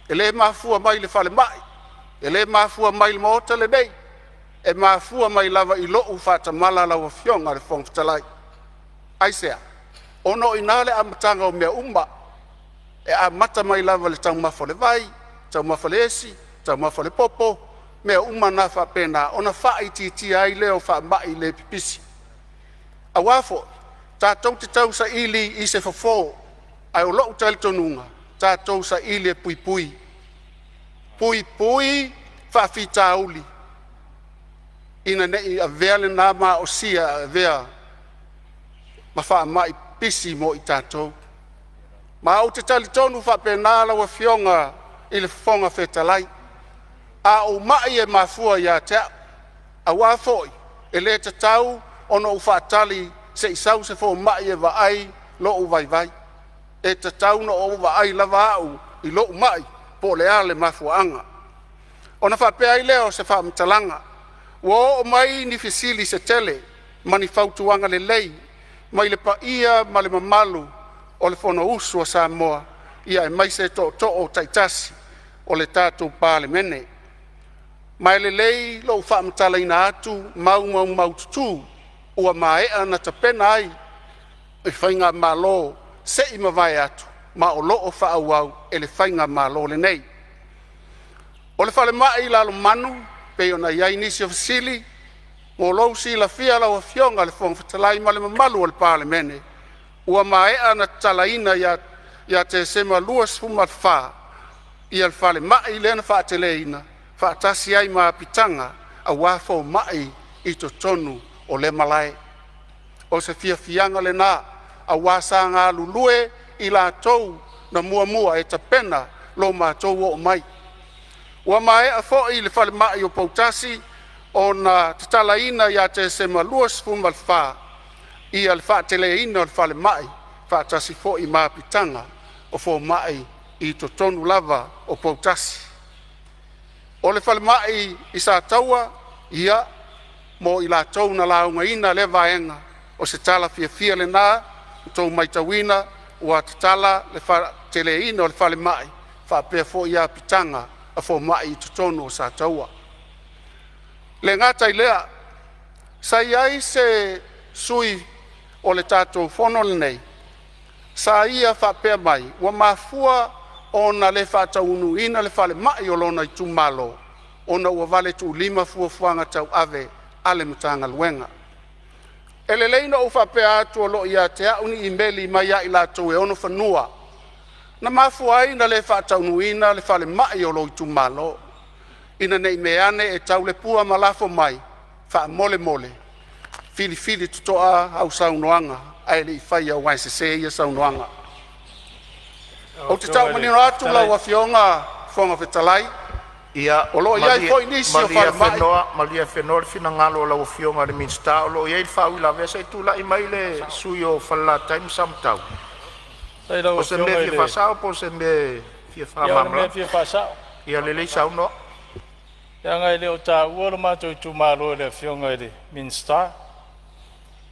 e le mafua mai le whale mai, e le mafua mai le maota le nei, e mafua mai lava i loo whata mala lawa whionga le whongwhitalai. Aisea, ono inale amatanga o mea umba, e a mata mai lava le tau mafo le vai, tau mafo le esi, tau mafo le popo, mea umma na whapena, ona wha iti ai leo wha mai le pipisi. A wafo, tātou te tau sa ili i se whafo, ai o loo tali tonunga, tātou sa ili e pui. Pui, whawhita uli. Ina nei a vea le nama o sia a vea ma wha mai pisi mo i tātou. Ma au te tali tonu whapena la wa whionga i le whonga whetalai. A o mai e mafua ia te a wafoi e le te tau ono u whatali se isau se fo mai e vai lo u vai. E te tau no o vai lava au i lo u mai po le ale mafua anga. Ona whapea i leo se whamtalanga. Wo mai ni fisili se tele mani fautuanga le lei mai le paia ma le mamalu o le fono usu o Samoa ia e mai se to o taitasi o le tātou Palemene. Mai le lei lo whaamtala ina atu mau tutu ua maea na tapena ai e whainga malo se ima vai atu ma o loo whaauau e le whainga malo le nei. O le whale mai lalo manu pe ona iai nisi o fasili, mo lou si la fia lau a whionga le whongwhitalai ma le mamalu o le Palemene. Ua maea na talaina ia te sema luas fumat wha, ia le whale mai lena whaateleina, whaatasi ai maa pitanga, a wafo mai i to tonu o le malai. O se fianga le nā, a wasa ngā lulue i la tou na mua e tapena lo mātou o mai. Ua mai a fo i le whale mai o pautasi o na tatalaina ia te sema luas fumal wha ia le whaateleina o le whale mai whaatasi fo i mapitanga o fo mai i totonu lava o Poutasi. O le falemai i sa taua ia mo i la tau na laungaina le vaenga o se tala fia le nā tau maitawina ua tatala le teleina o le falemai whapea fo ia pitanga a fo mai i totonu o sa taua. Le ngata i lea, sa iai se sui o le tātou whono nei, sa ia whapea mai, ua mafua o na le whataunu ina le whale mai o lona i tumalo, o na ua vale tu lima fuafuanga tau ave ale mtanga luenga. Ele leina o whapea atu o lo ia te auni i meli mai ia i la tau e ono whanua, na mafua ai na le whataunu ina le whale mai o lo i tumalo, ina nei meane e tau le pua malafo mai, wha mole mole, fili tutoa au saunoanga, ai le i whaia wai se se ia saunoanga. O te tau manino atu lau a fionga whonga whetalai, ia o lo ia i fo inisi o whare mai. Malia whenua le fina ngalo lau a fionga le minsta, o lo ia i whau la vesa i tula i mai le sui o whala taim samtau. O se me fia whasao, po se me fia whamamla. Ia le lei sauno. Ia ngai leo tā uara mātou i tūmaro le whionga i le minsta.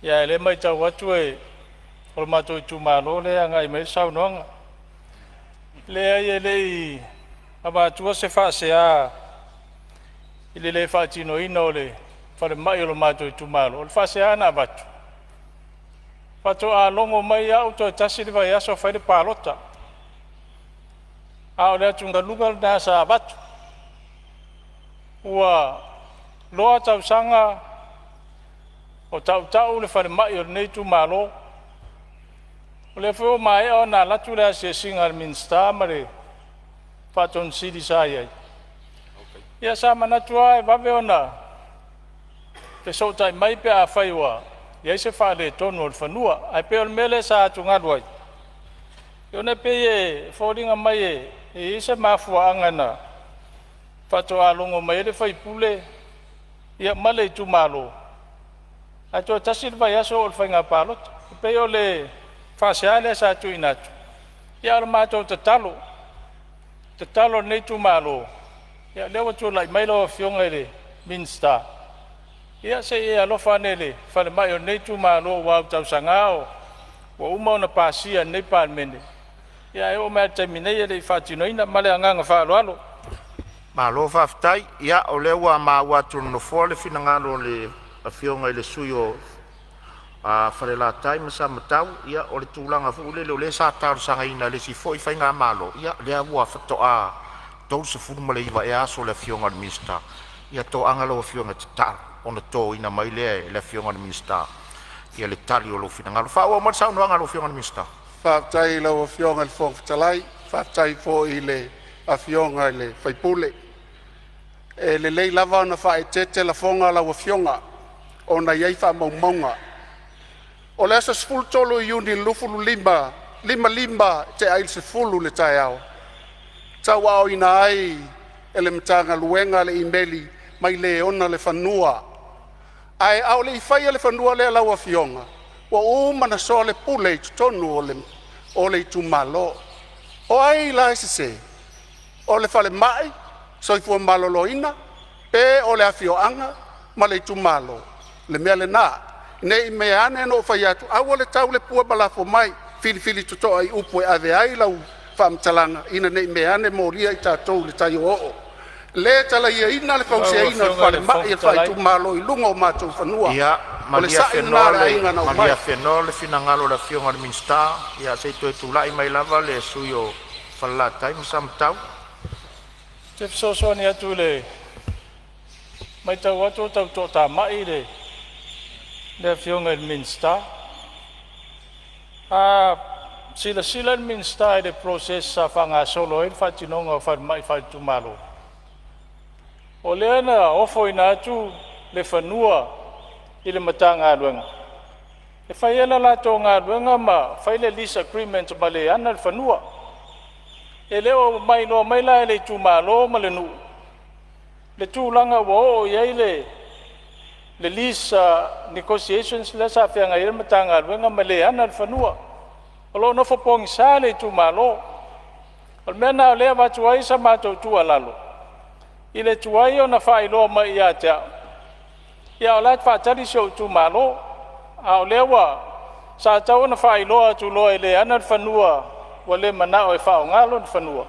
Ia le mai tau atu e o mātou i tūmaro le ngai mai saunoanga. Le ai e le i a mātua se whaasea i le whaatino ina o le whare mai o mātou i tūmaro. O le whaasea ana watu. Whato a longo mai au to tasi le vai aso whaere pālota. A o le atu ngalunga na sa watu. Ua loa tau sanga o tau le whare mai o nei tu malo. O le whio mai o nā latu lea se singa al minsta mare whaton siri sa iai. Ia sa manatua e wawe ona pe sautai mai pe a whaiwa. Ia se whare tonu o le whanua. Ai pe o le mele sa atu ngaruai. Io ne pe e whoringa mai e se mafua angana. Fato alongo mai le fai pule ia male tu malo ato tasir vai aso o fai nga palot pe o le fasiale sa tu inatu ia mato te talo nei tu malo ia lewa tu lai mai lo fionga le minsta ia se ia lo fanele fa le mai o nei tu malo wa tau sangao wa uma na pasia nei Palemene ia e o mai termine le fatino ina male anga fa lo Malo whaftai, ia o lewa ma watu no fole fina ngalo le fionga i le sui o whare la taima sa matau, ia o le tūlanga fuule le sa taru sanga ina le si foi whainga malo, ia lea ua whatoa tau se furu male iwa e aso le fionga le minsta, ia to angalo o fionga te tal, ona to ina mai le fionga le minsta, ia le tali o lo fina ngalo, wha ua matsau no angalo fionga le minsta. Whaftai lau a fionga le whongwhitalai, whaftai fo i le a fionga i le whaipule. E le lei lava na whae tete la fonga lau a fionga, o na iei wha maumaunga. O le asa sfulu tolo i uni lufulu lima te ail se fulu le tae au. Tau au ina ai e le mtanga luenga le imeli mai le ona le whanua. Ai au le iwhaia le whanua le lau a fionga. Wa umana so le pule i tutonu o le tumalo. O ai la se o le fale mai, soifua malolo ina, pe o le afioanga, ma le tumalo, le mea le nā. Nei mea ane no whai atu, au le tau le pua balafo mai, fili tutoa i upo e ave ai lau whaamtalanga, ina nei mea ane moria i tātou le tai o o. Le tala ia ina le pausia ina le fale mai, e whai tumalo i lunga o mātou whanua. Ia, malia whenua le fina ngalo la fionga le minsta, ia seitu e tūlai mai lava le sui o whala taima samtau. Te whasosoni atu le mai tau atu tau tō tā mai le whionga il minsta. Sila il minsta i le proses sa whanga solo il whatinonga o whaimai whaitumalo. O leana ofo ina atu le whanua i le mata ngā ruenga. E whaiela la tō ngā ruenga ma whaile lease agreement ma le ana le whanua. E leo mai no mai la le tumalo ma le nu. Le tūlanga wo iai le lease negotiations le sa whianga i le matanga ruenga ma le ana le whanua. O lo no whapongi sa le tumalo. O mea na o lea watuai sa mātou tua lalo. I le tuai o na whailoa mai ia te au. Ia o lait whaatari se o tu malo. A o lea wa sa tau na whailoa tu loa i le ana whanua wa le mana o e whao ngalo na whanua.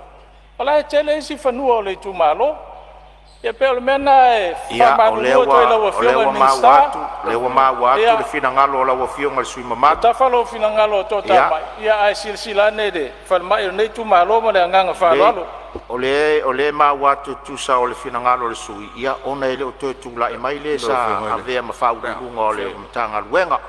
O lai tele isi whanua o le tu malo. Ia pe o le mea na e whamanunua toi laua fionga minsta. Lewa mawatu le fina ngalo o laua fionga le sui mamatu. Tafalo fina ngalo o tō tamai. Ia ai silsila ne de. Whalmai o nei tu malo ma le anganga whalalo. O le mawatu tusa o le fina ngalo le sui. Ia ona ele o toi tula i mai le sa avea mawhaurunga o le mtanga luenga.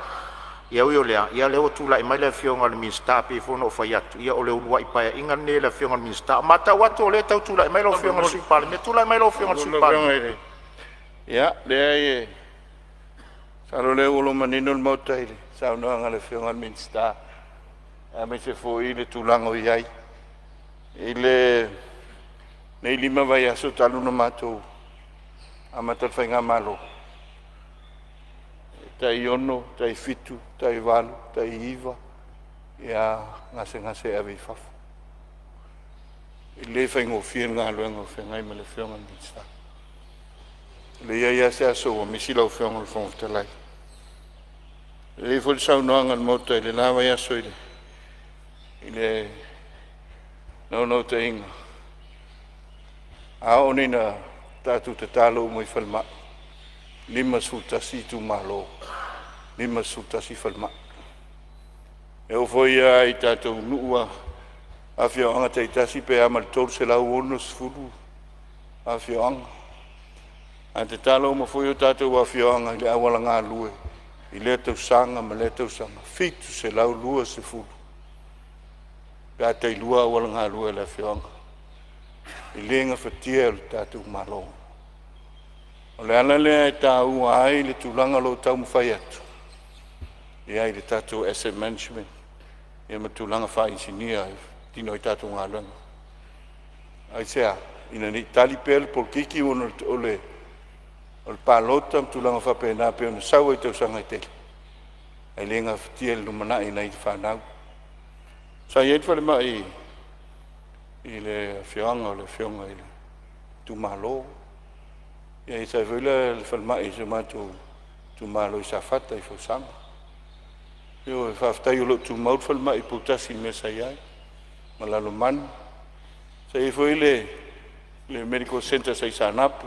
Ia ui o lea, ia leo tula i mai le fionga le minsta pe fono o whaiatu. Ia o le ulua i paia inga ne le fionga le minsta. Mata watu o le tau tula i mai lo fionga le sui pale. Me tula i mai lo fionga le sui pale. Ia, lea i salo le ulo manino le mautaile. Sao noanga le fionga le minsta. A me se fo i le tulango i ai. I le nei lima vai aso talu no matou. A matal whainga malo. Tai ono, tai fitu, tai walu, tai iwa, ia ngase awe fafu. I le whaingo whia ngā luenga whaingai ma le whionga minsta. Le ia se aso o misila o whionga le whonga talai. Le fwoi sau noanga le mota i le lawa i aso i le no te inga. A o nina tātu te tālo mo i whalma. Lima sultasi tu malo. Lima sultasi whalma. E o foi ai tātou nua. A whioanga te itasi pe amal tōru se lau ono sfuru. A whioanga. A te tālo mo foi o tātou a whioanga le awala ngā lue. I le tau sanga ma le tau sanga. Fitu se lau lua se furu. Pea tei lua awala ngā lue le whioanga. I lenga whatia o tātou malo. O le ala lea e tā ua ai le tūlanga lo tau mwhai atu. I ai le tātou asset management. I ma tūlanga wha insinia tino i tātou ngā langa. Ai sea, ina ni tali pēle por kiki o le pālota tūlanga wha pēnā pēo na sau e tau sanga i tele. Ai lenga whatia le numana i nei whanau. Sa i whale mai i le whioanga o le whionga i le tūmalo. Ia i sai whaila le whalmai se mātou tu malo i sa whata i whausanga. Io e whaftai o lo tu maut whalmai i putasi me sa iai. Ma lalo manu. Sa i whaile le medical center sa i sa napu.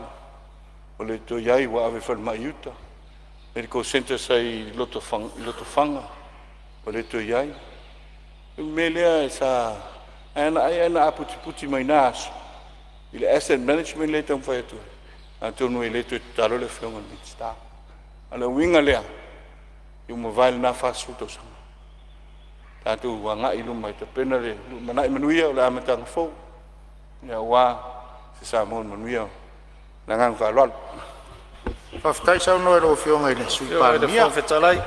O le to iai wa ave whalmai uta. Medical center sa i loto whanga. O le to iai. Me lea e sa ana aputi mai nāsu. I le asset management le tau whai atu. Anto nui le tu talo le whionga minsta. Ala winga lea. Iu ma vaile na whasu tau sanga. Tātou wanga ilu mai ta pena le. Manai manuia o le amatanga fau. Ia wā se Samoan manuia. Nangang whalwal. Whaftai sau noe ro whionga i le sui pānia.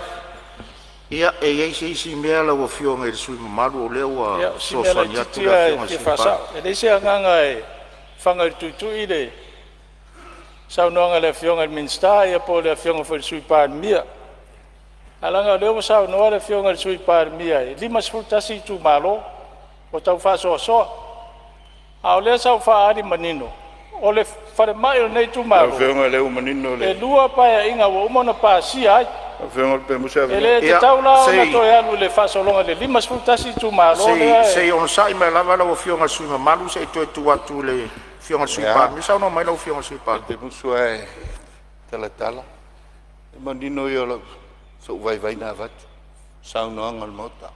Ia e isi mea lau whionga i le sui mamaru o leo a sosani atu le whionga sui pānia. E leise anganga e whanga i tuitui le sau noanga le whionga i minsta ia po le whionga fo i sui pānia. Alanga leo sau noa le whionga i sui pānia e lima sfultasi tu malo o tau whasoa. A o lea sau whaari manino. O le whare mai o nei tu malo. O whionga leo manino le. E lua paia inga wa umona pāsia ai. O whionga pe musa. E le te tau lao na toi alu le whasolonga le lima sfultasi tu malo. Sei on sai mai lava lau whionga sui mamalu se toi tu atu le whionga sui pānia. Sau no mai lau whionga sui pānia. Te musu e tala. E manino i o lau. So vai na vat. Sau noanga al mota.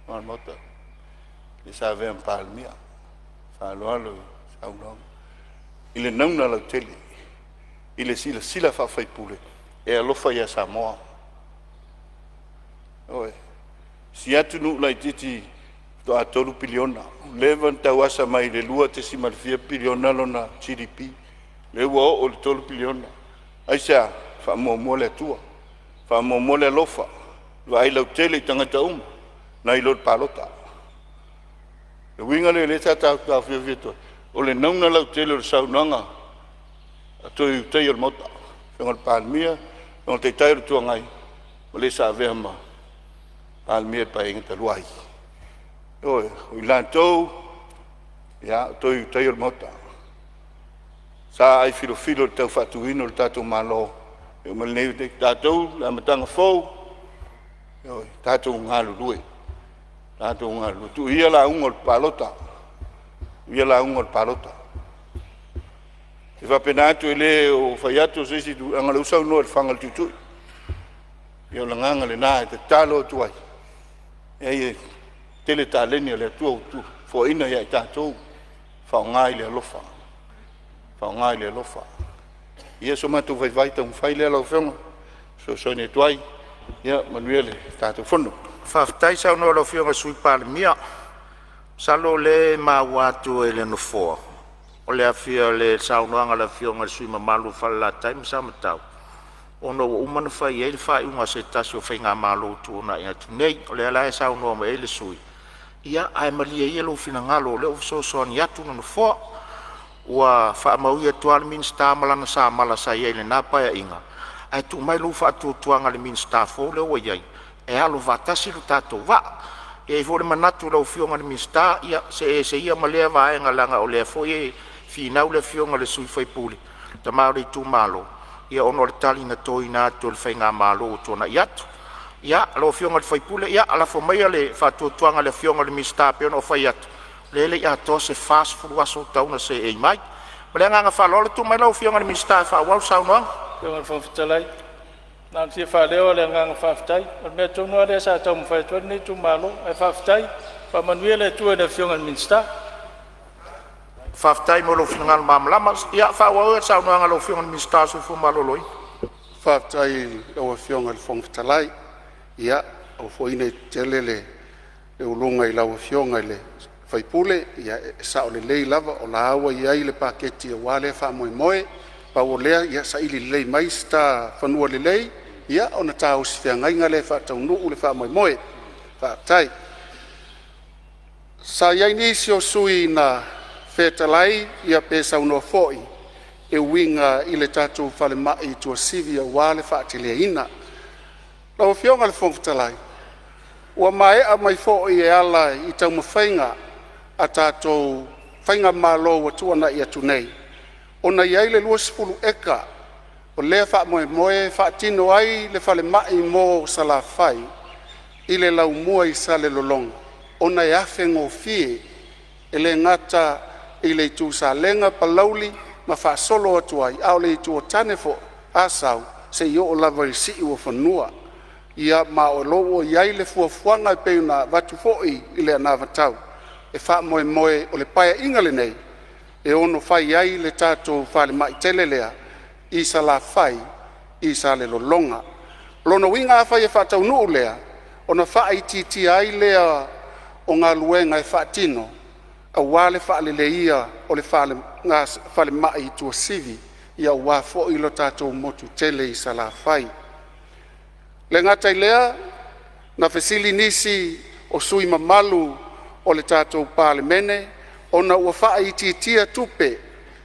Al mota. Le sa vea palmia. Sa loalo sau noanga. Ile nauna lau tele. Ile sila whawhai pule. E alofa ia Samoa. Oe. Si atu nu lai titi to a tolu piliona. Levan tau asa mai le lua te si malfia piliona lona GDP. Le ua o le tolu piliona. Aisa, wha mua le atua. Wha mua le alofa. Wa ai lau tele i tangata uma. Na i lor palota. Le winga le tata ka fia vieto. O le nauna lau tele o sau nanga. A toi utei o le mota. Whionga le palmia. Whionga te tai o tua ngai. O le sa vea ma. Palmia pa inga ta luai. Oe, o i lantou. Ia, toi tai o mota. Sa ai filo le tau whatuino le tātou malo. E umal nei te tātou, la matanga fau. Tātou ngā lurue. Tātou ngā lurue. Tu ia la unga le palota. Ia la unga le palota. E whapena atu e le o whai atu se si tu angala usau noa le whangal tutui. Ia o la nganga le nā e te tālo atu ai. E tele tāleni le atua o tu. Fo ina ia i tātou. Whao ngai le alofa. Whao ngai le alofa. Ia so matu vai tau whai le alau whenga. So ne tuai. Ia manuele tātou whono. Whaftai sau no lo whionga sui Palemene. Salo le mawatu e le no foa. O le afia le sau noanga la whionga sui mamalu whala taim sa matau. Ono o umana whai e le whai unga se tasi o whainga malo tu ona ia tu nei. O le alae sau noa ma e le sui. Ia ai malia ia lo fina ngalo le o so ni atu no foa. Ua wha mau ia tuale minsta malana sa mala sa ia le napa ia inga. Ai tu mai lo wha tuanga le minsta fo le o iai. E alo vatasi lo tato wa. E fo le manatu lo whionga le minsta ia se ia malea vaenga langa o le fo ie finau le whionga le sui whai puli. Ta maori tu malo. Ia ono le tali na toi na atu le whainga malo o tona iatu. Ia lo whionga le whai puli ia ala fo mai le wha tuanga le whionga le minsta pe ono whai atu. Lele ia to se fast food aso tauna se e mai. Malea nganga whalole tu mai lo whionga le minsta wha wau sau noang. Whionga le whawhitalai. Nā tia whaleo le nganga whawhitai. O mea tōnua rea sa tau mwhaitua ni tu malo. E whawhitai. Whamanuia le tua le whionga le minsta. Whaftai mo lo whingana mamalama. Ia whawau e sau noanga lo whionga le minsta su fu maloloi. Whaftai o whionga le whawhitalai. Ia o whoine tele le ulunga i lau whionga le whaipule. Ia sa o le lei lava o la awa i ai le paketi o wale whamoe moe. Pau lea ia sa ili lei mai sta whanua le lei. Ia o na tāu si whiangainga le whatau nuu le whamoe moe. Whaftai. Sa iai nisi o sui na whetalai ia pesa unoa foi. E winga i le tātou whale mai tua sivi a wale whaatelea ina. Lau whionga le whongwhitalai. Ua mai a mai foi e ala i tau mawhainga a tātou whainga malo wa tuana i atu nei. Ona iai le lua sipulu eka, o lea wha moe tino ai le whale mai mo salawhai, i le lau mua i sa le lolonga. Ona e afe ngō fie, e le ngata i le tu sa lenga palauli, ma wha solo atu ai, au le tu o tanefo asau, se i o lava i si ua whanua. Ia ma o loo iai le fuafuanga i peuna vatu foi i le anavatau. E wha moe o le paia inga le nei, e ono fai ai le tātou whale mai telelea i sa la fai i sa le lolonga. Lono winga a fai e whatau nuu lea, ona whai titi ai lea o ngā luenga e whatino, a wale whale le ia o le whale mai i tua sivi, i a wafo i lo tātou motu tele i sa la fai. Le ngatai lea, na fesili nisi o sui mamalu o le tātou Palemene, ona ua wha i titia tupe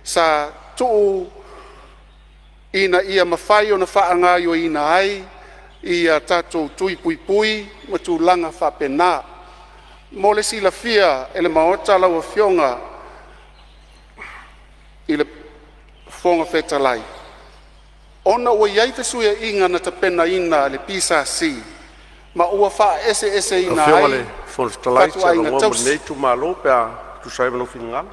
sa tuu ina ia mawhai ona wha ngaio ina ai ia tātou tui pui ma tu langa wha pena. Mo le sila fia ele maota lau a whionga i le whonga whetalai. Ona ua iai fesuia inga na ta pena ina le pisa si ma ua wha ese ina ai whatu ai ngā tausi. Tu sai lo fingal.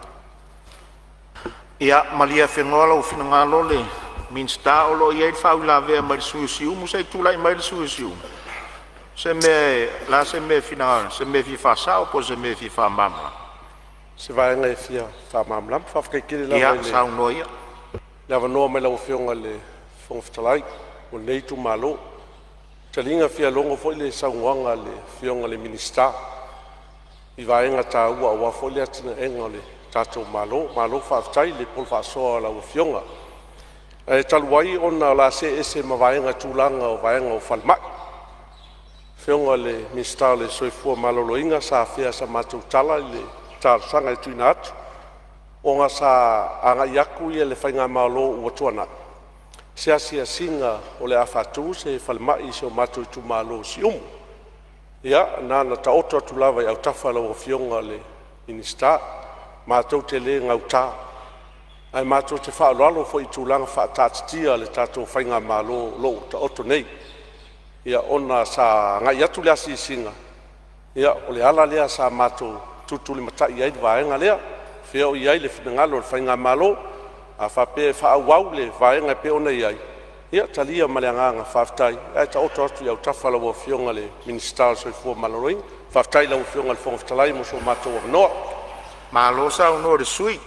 Ia malia fengola o finangalo le minsta o lo ia fa la ve mai susiu mo sai tu lai mai susiu. Se me final, se me fi fa sa o po se me fi fa mama. Se vai ngai fia fa mamlam fa ka kile la. Ia sa no ia. La va no me la ofionga le fonftalai o nei tu malo. Talinga fia longo foi le sangwanga le fionga le minista. I vaenga tā ua ua foli atina enga le tātou malo whaafitai le pol whaasoa la ua whionga. E taluai ona la se ese ma vaenga tūlanga o vaenga o whalmai. Whionga le minsta le soifua malolo inga sa fea sa mātou tala le tārsanga e tuina atu. O ngā sa anga iaku ia le whainga malo ua tuana. Se asia singa o le awhatu se whalmai se o mātou tu malo si umu. Ia, nana ta oto atu lava i au tawhala o whionga le minista, mātou te le ngautā. Ai mātou te whaaloalo fo I tūlanga whaatatitia le tātou whainga mālo lo ta oto nei. Ia ona sa ngai atu lea singa. Ia o le ala lea sa mātou tutuli matai iai le vaenga lea. Feo iai le whinangalo le whainga mālo. A whape whaawau le vaenga pe ona iai. Ia talia maleanganga whaftai. Ai ta oto atu iau tawhala wa fionga le minister soifua maloroing. Whaftai lau fionga le whongaftalai mo so mātou wa noa. Malo sa uno de sui.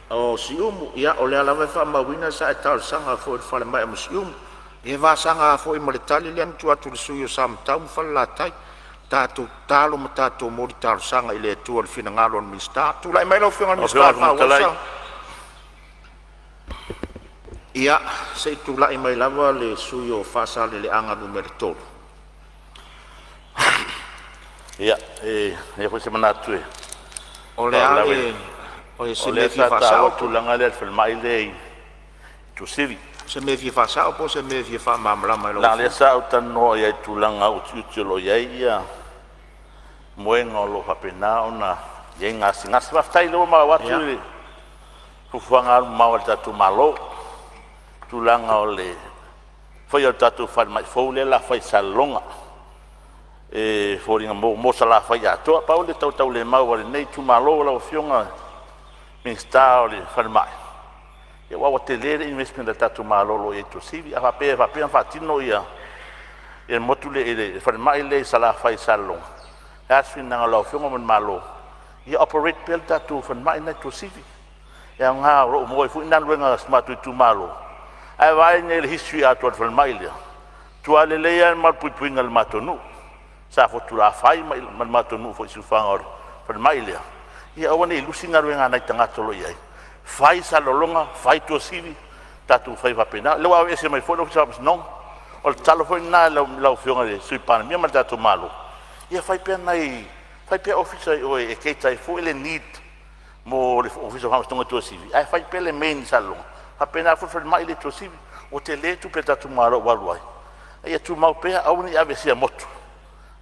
O siumu ia o le alawe wha mawina sa e tau sanga fo e whale mai mo siumu. E wa sanga fo e moletali lian tu atu de sui o sam tau mo whale latai. Tātou talo ma tātou mori tau sanga I le tua le fina ngalo on minister. Tu lai mai lau fionga minister wha wasa. Ia se tu lai mai lawa le sui o fasa le anga numero tolu. Ia, e po se manatu e. O le ale o se me fi fasa o tu langa le fil mai le tu sivi. Se me fi fasa o po se me fi fa mamla mai lo. La le sa o tano ia tu langa o tu lo ia. Moenga lo hapena ona ia ngasi va tai lo ma watu. Fu fanga ma wata tu malo. Tu langa o le foi o tatu fa mai fo le la fa salonga. E fori mo sala fa ya to pa le tau le mau le nei tu malo la fionga minister le fa mai e wa te le investment da tu malo lo e tu sivi a pe fa tino ia e motu le fa mai le sala fa salonga as fin na la fionga mon malo ia operate pel tu fa mai na tu sivi e nga ro mo fu nan wenga smart tu malo ai vai ne history a tu fa mai le tu ale le ia mal puingal matonu sa fotu la fai mal matonu fo su fangor per mailia ia wani lusinga ruenga na tanga tolo ia fai sa lolonga fai to sivi tatu fai va pena le wa ese mai fono sabs non o talo foi na la fionga de sui pan mi mal tatu malo ia fai pena fai pe officer o e ke tai fo ele need mo le officer vamos tonga to sivi ai fai pele main salon ha pena fo per mailia to sivi o te le tu pe tatu malo walwai ia tu mau pe au ni ave sia moto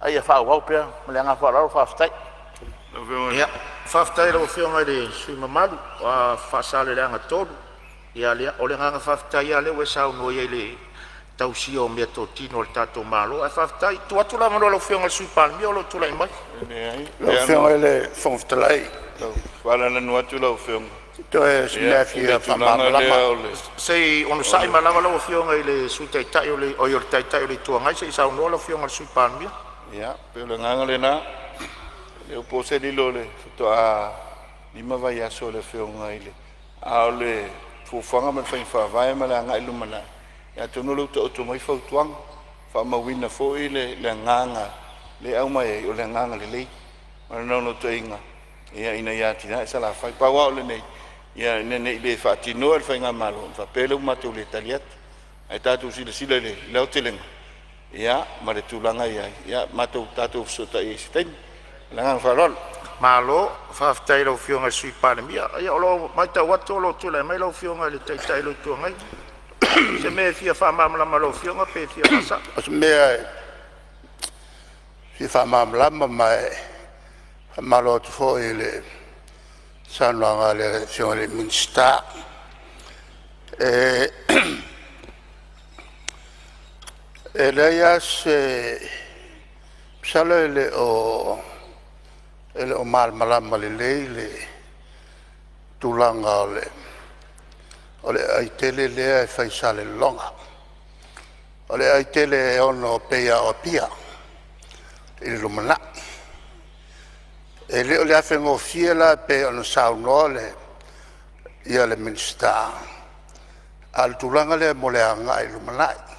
ai fa wa pe me nga fa ra fa stai ia fa stai lo fionga de sui mamalu wa fa sale le nga todo ia le o le nga fa stai ia le we sa no ia le tau si o me to tino le tato malo fa stai tu atu la lo fionga sui pan mi o lo tu la mai lo fionga le fonftalai wala na no atu lo fionga to e se fia fa mala sei on sai mala lo fionga le sui tai tai o le o yo tai tai le tu ngai sei sa no lo fionga sui pan mi ia pe le nganga le na le po se di lo le to a ni ma vai a so le fionga ile a le fu fanga me fa vai ma la ngai lu mana ya to no lo to mai fa tuang fa ma wina fo ile le nganga le au mai o le nganga le ma no to inga ia ina ya tina sa la fa pa wa le nei ia ne le fa tino le fa nga malo fa pelo ma to le taliat ai tatu sile le o telenga ia ma le tulanga ia matou tatou sota I stain langa farol malo fa tai lo fionga sui palemia ia lo mai ta wato lo tu le mai lo fionga le tai lo tu ngai se me fia fa mamla malo fionga pe fia pasa os me si fa mamla mai malo tu fo ile sananga le fionga le minister Elias sale le o mal malama le tulanga ole ai tele le fai sale longa ole ai tele ono peia o pia il lumana ele ole afengo fiela pe ono saunole ia le minister al tulanga le moleanga il lumana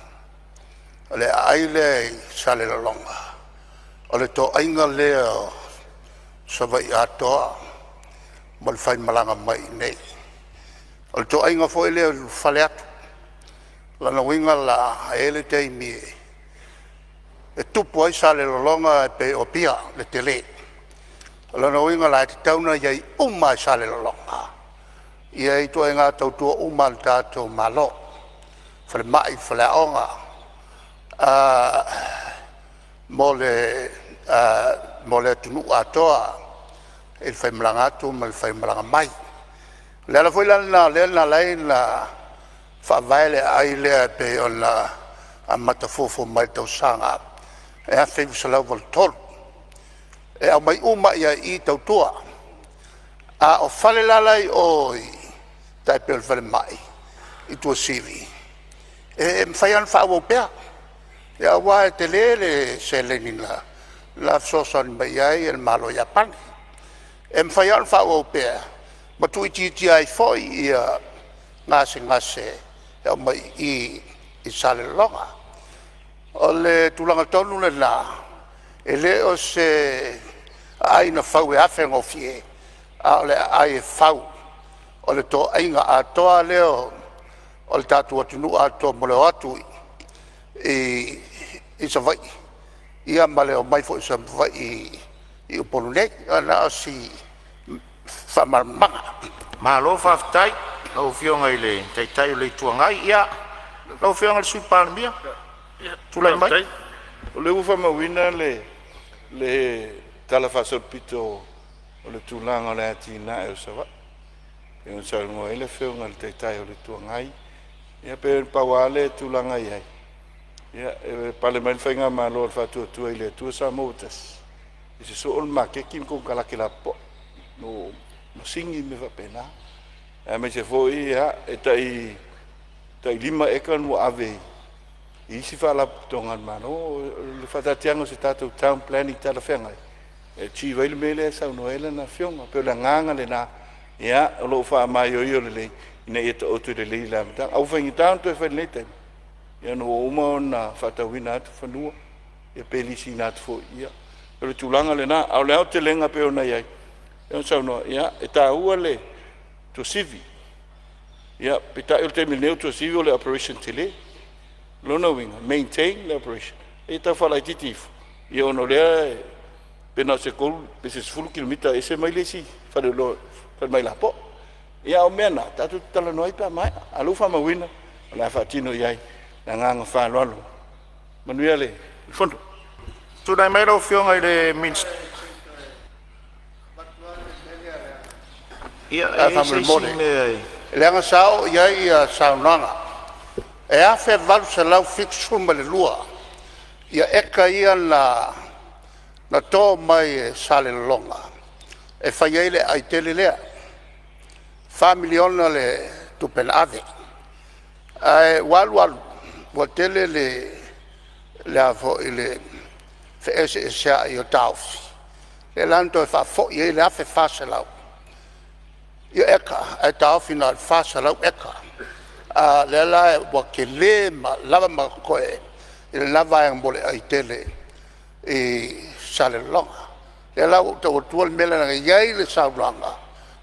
ole aile sale la longa ole to ainga le so vai ato mal fai malanga mai nei ole to ainga foi le faleat la no winga la ele te mi e tu poi sale la longa pe opia le tele la no winga la te tauna ia uma sale la longa ia I to ainga to to uma tato malo fale mai fale onga mole tunu atoa il fai malanga tu mal fai malanga mai le la foi la lai na fa vale ai le pe ona a matafofo mai tau sanga e a fei sala vol tol e a mai uma ia I tau tua a o fale la lai oi tai pe fale mai I tua sivi e fai an fa o pe e a wa te le se le nina la sosan mai ai el malo Japan e fai an fa o pe ma tu ti ai foi ia ngase e mai I sale longa o le tulanga tonu le la e le o se ai na fau e afe ngofie a le ai fau o le to ainga a toa leo o le tatu atunu a to mo le atu I sa vai ia male o mai fo sa vai I upolu nei ana si fa marmanga Malo faftai o fionga ile tai le tuangai ia o fionga le sui Palemene tulai mai o le ufa mawina le talafasol pito o le tulanga le atina e o sawa e on sa ngo ele fionga le tai o le tuangai ia pe pawale tulanga ia ia e Palemene fainga malo fa tu ile tu sa motas isi so on ma ke kim ko kala kila po no singi me va pena e me se foi ia e tai lima eka no ave isi fa la tonga mano le fa tatiango se tatu town planning tala fenga e chi vai le mele sa no ele na fionga pe la nganga le na ia lo fa mai yo le ina e to tu le la mata au fa ngitan to fa le te ia no uma na fa ta wina tu fa no e pelisi na fo ia pero tulanga le na au le te lenga pe ona ia e sa no ia e ta ua le to sivi ia pita il te milneu to sivi le operation tele lona winga maintain the operation e ta fala titif e ono le pena se kol peses full kilomita ese mai lesi fa de lo fa mai la po ia o mena ta tu tala noi pa mai alu fa mawina la fa tino iai na nganga fa lolo manuele fondo tu dai mai ro fionga ile mins ia fa mole le nga sao ia sao nanga e a fe valu se lau fixu ma le lua ia eka ia na to mai sale longa e fai ele ai tele lea fa miliona le tupen ave ai walu wa tele le avo ile fe ese sia io taufi le lanto fa fo ia le afe fa se lau ia eka ai taufi na fa se lau eka le la wa ke le ma lava ma ko e lava yang bole ai tele e sale longa le la to tuol mele na yai le sa longa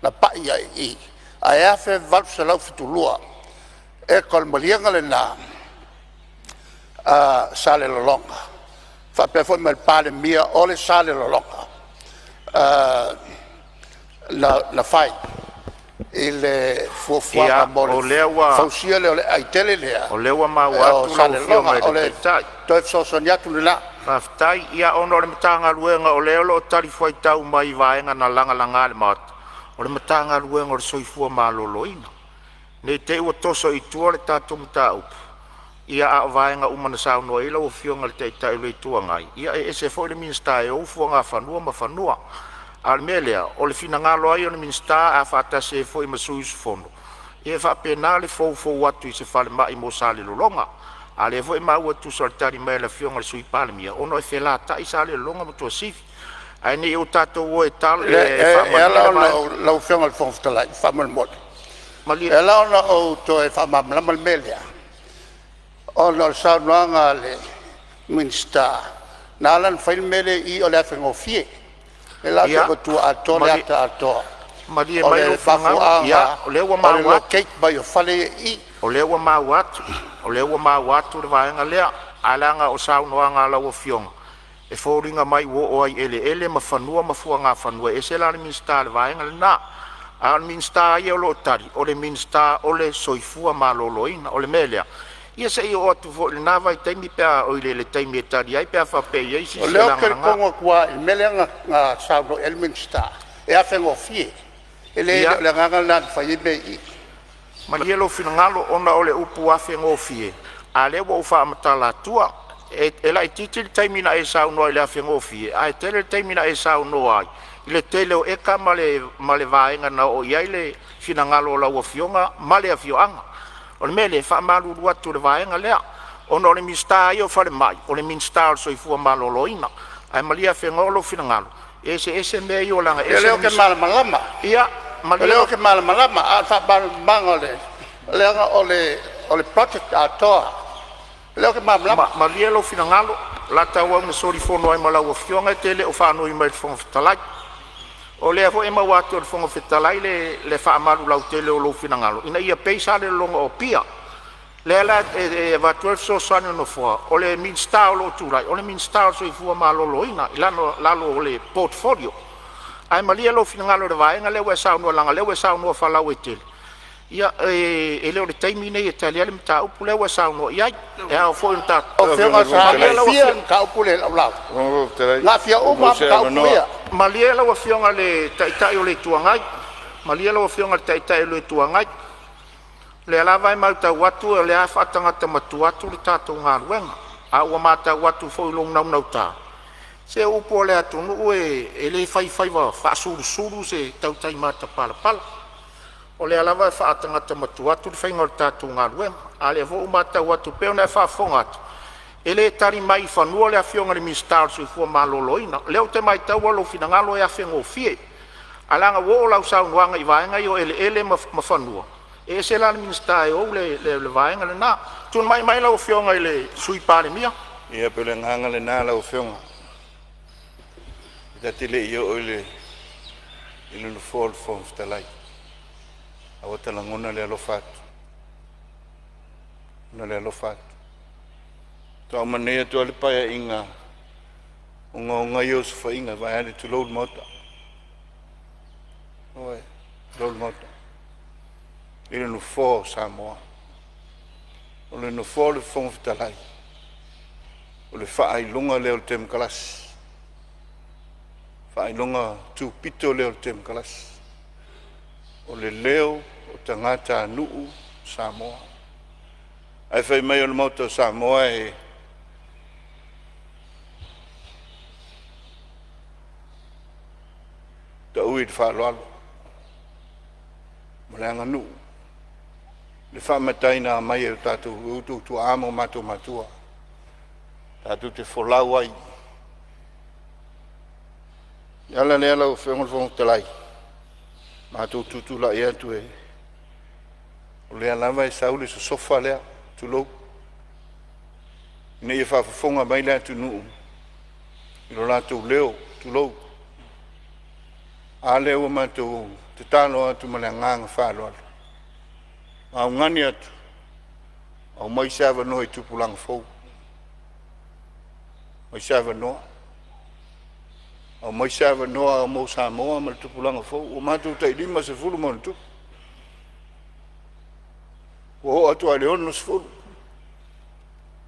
na pa yai I a fe val se la fitulua e kol malianga le na sale longa fa pe fo mal Palemene o le sale longa la fai ele fuafua mole fausia le ai tele lea o lewa ma wa tu sale longa o le tai to so soniatu la faftai ia ono le matanga luenga o lo tali foi tau mai vaenga na langa le mat o le matanga luenga o soifua maloloina ne te o toso I tua le tatu mtau ia a vaenga umana sao no ila o fionga le tai le tua ngai ia e se foi le minsta e o fuanga fanua ma fanua almelea o le finangalo ai o le minsta a fata se foi masui fono e fa penale fo watu I se fale mai mo sale longa ale foi ma o tu sortari mai la fionga le sui Palemene ono e fela ta I sale longa mo to sifi ai ne o tato o e tal e fa la fionga le fon ftala fa mal mod mali e la ona o to e fa ma mal melia ono sa noanga le minsta nalan fail mele I o le afengofie e la te tu ato le ato mali e mai lo fanga ia o le wa ma wa cake by o fale I o le wa ma watu le vaenga lea alanga o sao noanga la o fionga e fōringa mai o ai ele ma fanua ma fuanga fanua e se la le minsta le vaenga le na al minsta ia o lo tari o le minsta o le soifua maloloina o le melea ia se I o tu fo le na vai taimi pe o le taimi e tari ai pe fa pe ia si o le o ke kongo kua I melea nga sao no el minsta e a fengo fie e le le nganga na fai be i ma le lo finangalo ona ole upu afe ngofie a le wo fa matala tua e la titil taimina e sa no le afe ngofie a tele taimina e sa no ai le tele o e ka male vaenga na o ia le finangalo la wo fionga male afioanga o le mele fa malu rua tu le vaenga le ona le mista io fa le mai o le minsta so i fu maloloina ai malia fe ngolo finangalo ese me io langa e leo ke malama ia ma leo ke malama a fa bangole leo ole project atoa leo ke malama ma lia lo finangalo la tawa me sori fono ai mala o fionga tele o fa no i mai fon talai o le fo e ma watu o fon talai le fa malu la tele o lo finangalo ina ia peisa le longa o pia le la e va 12 so sano no fo o le min star lo tu rai o le min star so i fu malo loina la lo le portfolio ai malia lo finangalo de vai ngale we sa no langa le we sa no fa la we tele ia e le o le taimine e talia le mta upu le we sa no ia e a fo nta o fe ma sa le fia ka upu le la la fia o ma ka upu ia malia lo fionga le tai o le tuangai malia lo fionga le tai le tuangai le la vai mal ta watu le a fatanga ta matu atu le tatu ngaruenga a wa mata watu fo long nau ta se upo le atu no e le fai va fa suru se tau tai mata pala o le ala vai fatanga ta matu atu le fai ngol tatu ngaruenga a le vo mata watu pe ona fa fonga ele tari mai fa no le afionga le mistar so fu maloloina le o te mai tau lo finangalo e afengo fie alanga wo la sa wanga i vaenga yo ele ma fanua e se la minsta e o le vaenga le na tun mai la o fionga le sui Palemene ia pele nganga le na la o fionga da tele yo le no fall from stalai a o tala ngona le lo fat na le lo fat to mane to le pa inga unga yo so inga vai ale to load mota oi load mota ele no for Samoa o le no for le fon talai o le fa ai longa le o tem kalas fa ai longa tu pito le o tem kalas o le leo o tangata nuu Samoa ai fai mai o le moto Samoa e ta ui fa lo Mulanga nu le fa mataina mai o tatu tu amo matua tatu te folau ai yala le ala o fengol telai matu tu la ia tu e o le ala vai sauli so sofa le tu lo ne fa fonga mai le tu nu lo la tu leo tu lo ale o matu te talo atu malanga fa lo au ngani atu au mai sava no tu pulang fo mai sava no au mai sava no au mo Samoa mal tu pulang fo o matu te lima se fulu mon tu o atu ale on nos fulu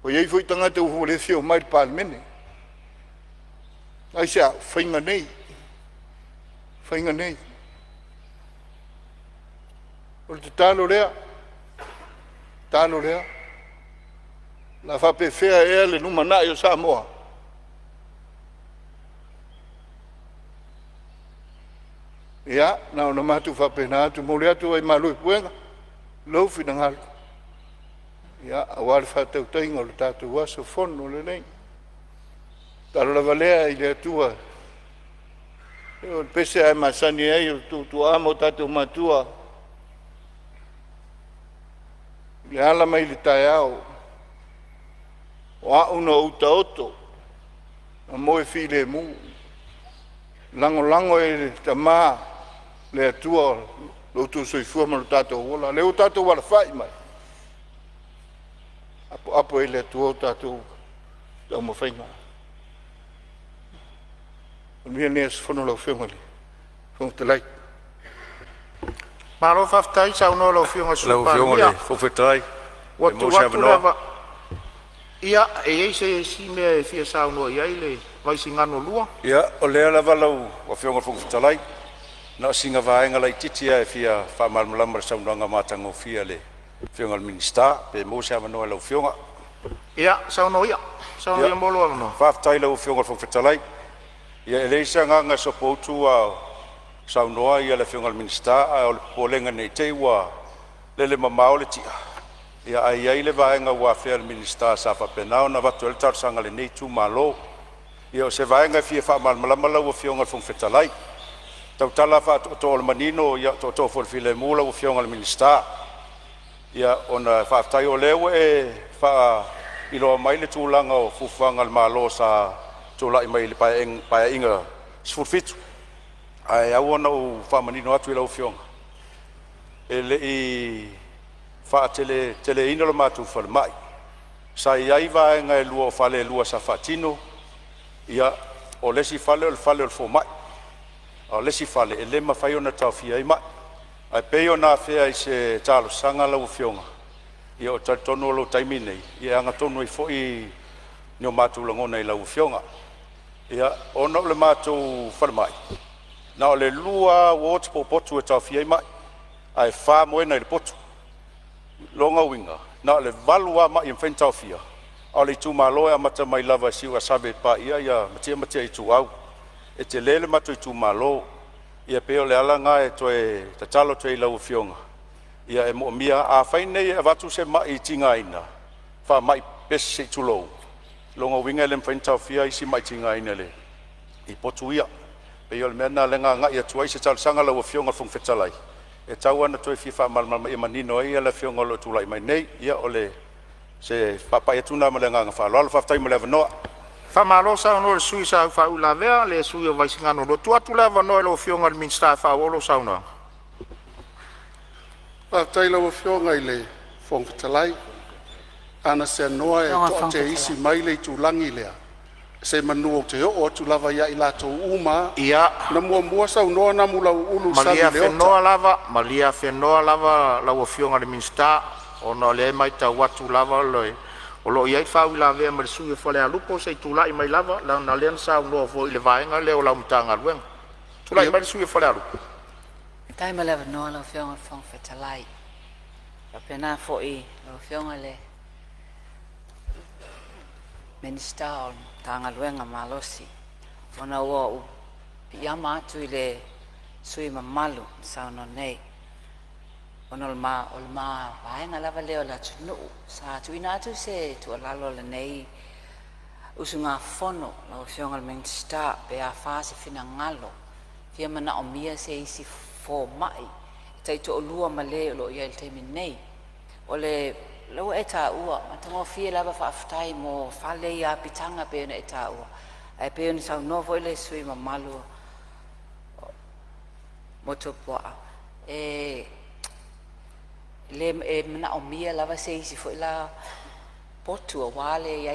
o ye foi tanga te o le fio mai Palemene ai sa fainga nei o te talo lea la fa pe fea e le numa na yo Samoa ia na ona matu fa pe na tu mo le atu ai malu puenga lo finangalo ia awal fa te taingo le tatu wa so fono le nei talo la valea i le tua o pese ai masani ai tu amo tatu matua le ala mai le taiao o a uno uta oto a moe file mu lango e tama le atua lo tu soifua ma lo tato wola le o tato wala fai mai apo e le atua o tato tau mo whainga o mia nea se whono lau whiunga li whono te lai Maro faftai sa uno lo fionga su Palemene. Fofotai. Watu lava. Ia e se si me fia sa uno ia ile vai singano lua. Ia o le lava lau o fionga fofotai. na singa vaenga lai titia e fia whamalmalama saunoanga mātango fia le fionga minista pe mo se amanoa lau fionga. Ia, saunoia molo amano. Whaftai lau fionga whawhetalai. Ia eleisa nganga sopotu a saunoa ia le fionga minista a o le polenga nei te ua lele mamao le tia. Ia ai ai le vaenga ua fea le minista sa whapenao na watu ele tarsanga le nei tu malo. Ia o se vaenga fia whamalmalama lau fionga whawhetalai. Tau tala fa to le manino ia to for file mula o fionga le minista ia ona fa tai o lewe e fa ilo mai le tulanga o fufanga le malo sa tula i mai le pa inga sfurfitu ai au ona o fa manino atu ilo fionga ele i fa tele ino le matu fa mai sa ia va nga lua fa le lua sa fatino ia o lesi fale o fo mai o lesi fale e le mawhai ona tawhia i mai. Ai peo nā whea i se tālo sanga lau fionga. Ia o tonu o lau taimi nei. Ia anga tonu i fwoi ni o mātou langona i lau fionga. Ia ona o le mātou wharamai. Na o le lua o otipo potu e tawhia i mai. Ai wha moena i le potu. Longa winga. Na o le valua mai i mwhen tawhia. O le tu maloe a mata mai lava siu a sabe pa ia matia i tu au. E te lele matu i tu malo, ia peo le alanga e toe tatalo toe i lau fionga. Ia e mo mia a whainei e watu se mai tinga ina, wha mai pesi se tulou. Longa winga le mwhaintau fia isi mai tinga ina le. I potu ia, peo le mena lenga nga ia tuai se talo sanga lau fionga fung fetalai. E tau ana toe fifa malmalma i manino ia le fionga lo tulai mai nei, ia ole se papai atuna ma lenga nga whaaloalo whaftai ma le avanoa. Famalo sa no sui sa fa ula vea le sui o vaisingano lo tua tu lava no lo fionga le minsta fa o lo sauna. Pa taila o fionga i le whongwhitalai. Ana se noa e toa te isi mai le tu langi lea. Se manu o te o tu lava ia i lato uma. Ia. Na mua sau noa na mula ulu sali leota. Malia whenoa lava la o fionga le minsta. O no le mai ta watu lava loe. O lo iai whau la vea ma sui fo le alupo se tula i mai lava la na lean sa no fo i le vaenga le o la mtanga luenga. Tula i mai sui fo le alupo. Tai ma leva no la fionga fong fetalai. Ya pena fo i la fionga le minister tanga luenga malosi. Ona o piyama atu i le sui mamalu sa no nei. Ona olma vaenga lava leo la tunu sa tuina atu se tu alalo le nei usunga fono la fionga minsta pe a fase fina ngalo fia mana o mia se isi fo mai tai to lua male lo ia te nei ole lo eta ua matango fia lava fa aftai mo fale ia pitanga pe na eta ua ai pe ni sa no vo le sui mamalu motopoa le mana o mia lava se isi fo la potu o wale ia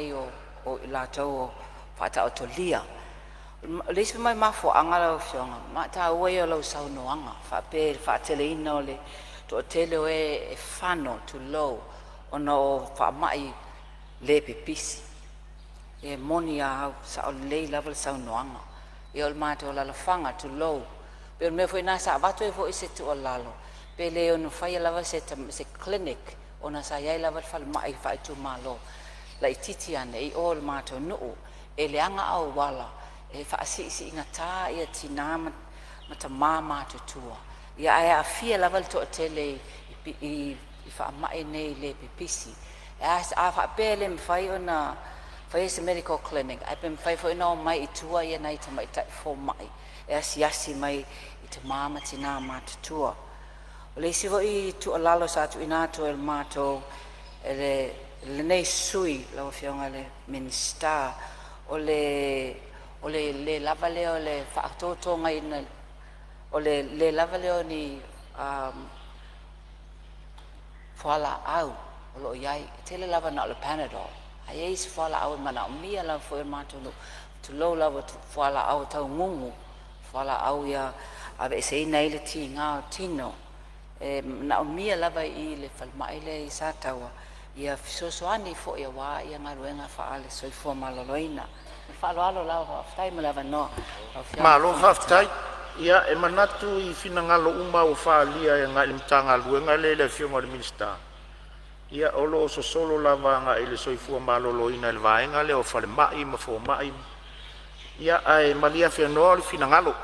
o la tau fata o tolia le se mai mafo angala o fionga ma ta o ia lo sau no anga fa tele ino le to tele o e fano to low ono fa mai le pipisi e monia sa o le level sau no anga e o mato la fanga to low pe me foi na sa vato e foi se to lalo pele ono fai lava se clinic ona sa ia lava fal mai fa tu malo la titi ane e all mato no e le anga au wala e fa si ingata ia tina mata mama to tua ia ai fia lava to tele i fa mai nei le pipisi as a fa pele me fai ona fai se medical clinic ai pem fai fo no mai tua ia nei ta mai ta fo mai e asi mai i te mama tina mata tua le sivo i tu alalo sa tu inato el mato le nei sui la fionga le minsta o le lavale o le factoto ngai o le lavale o ni fala au o lo iai tele lava na le panadol ai is fala au mana mia la fo mato tu lo lava fala au tau ngungu fala au ya ave sei nei le tinga tino na mia lava i le falmai le sa taua ia fisosoani fo ia wa ia ngaluenga fa ale soi fo maloloina fa lo alo la fa tai ma lava no ma lo fa tai Ia e manatu I finangalo uma o whaalia e ngā ilimtanga luenga le fionga le minista. Ia olo so solo lava ngā ele soifua malolo ina le vaenga le o whale mai ma fo mai. Ia ai malia whianoa le finangalo.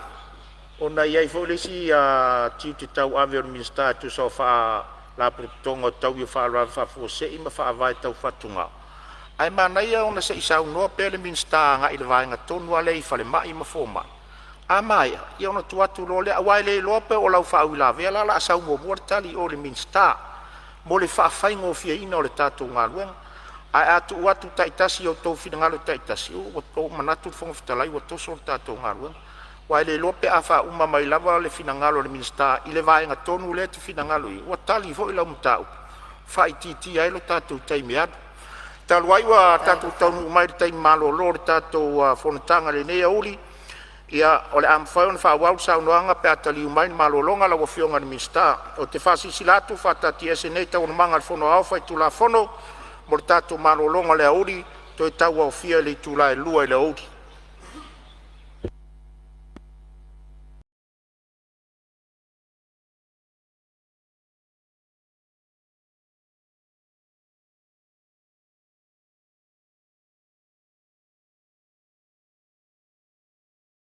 O na iai fo lesi a tiu te tau ave o le minista tu sa wha la tonga tau I wha rawa wha fo se ima wha vai tau whatunga. Ai mana ia o na se isau noa pe le minista ngā ele vaenga tonu ale I whale mai ma fo mai. A mai, ia ona tuatu lo le awai le lope o lau wha la vela la asau mo tali o le minsta. Mo le wha whaingo fia ina o le tātou ngā luenga. Ai atu watu taitasi o tau whingalo taitasi o tau manatu fonga fitalai o toso o tātou ngā luenga. Wai le lope a wha uma mai lava le whingalo le minsta I le vaenga tonu le tu whingalo I. Wa tali fo I lau mtau. Wha I titi ai lo tātou taimi adu. Taluai wa tātou taunu umai le taimi malo lo le tātou Fonotaga le nea uli. Ia ole am faun fa wau sa noanga pe atali umai malolonga la wofionga ni minsta o te fasi silatu fa tati eseneta o manga fono au fa tu la fono mortato malolonga le auri to tau o fia le tu la lua le auri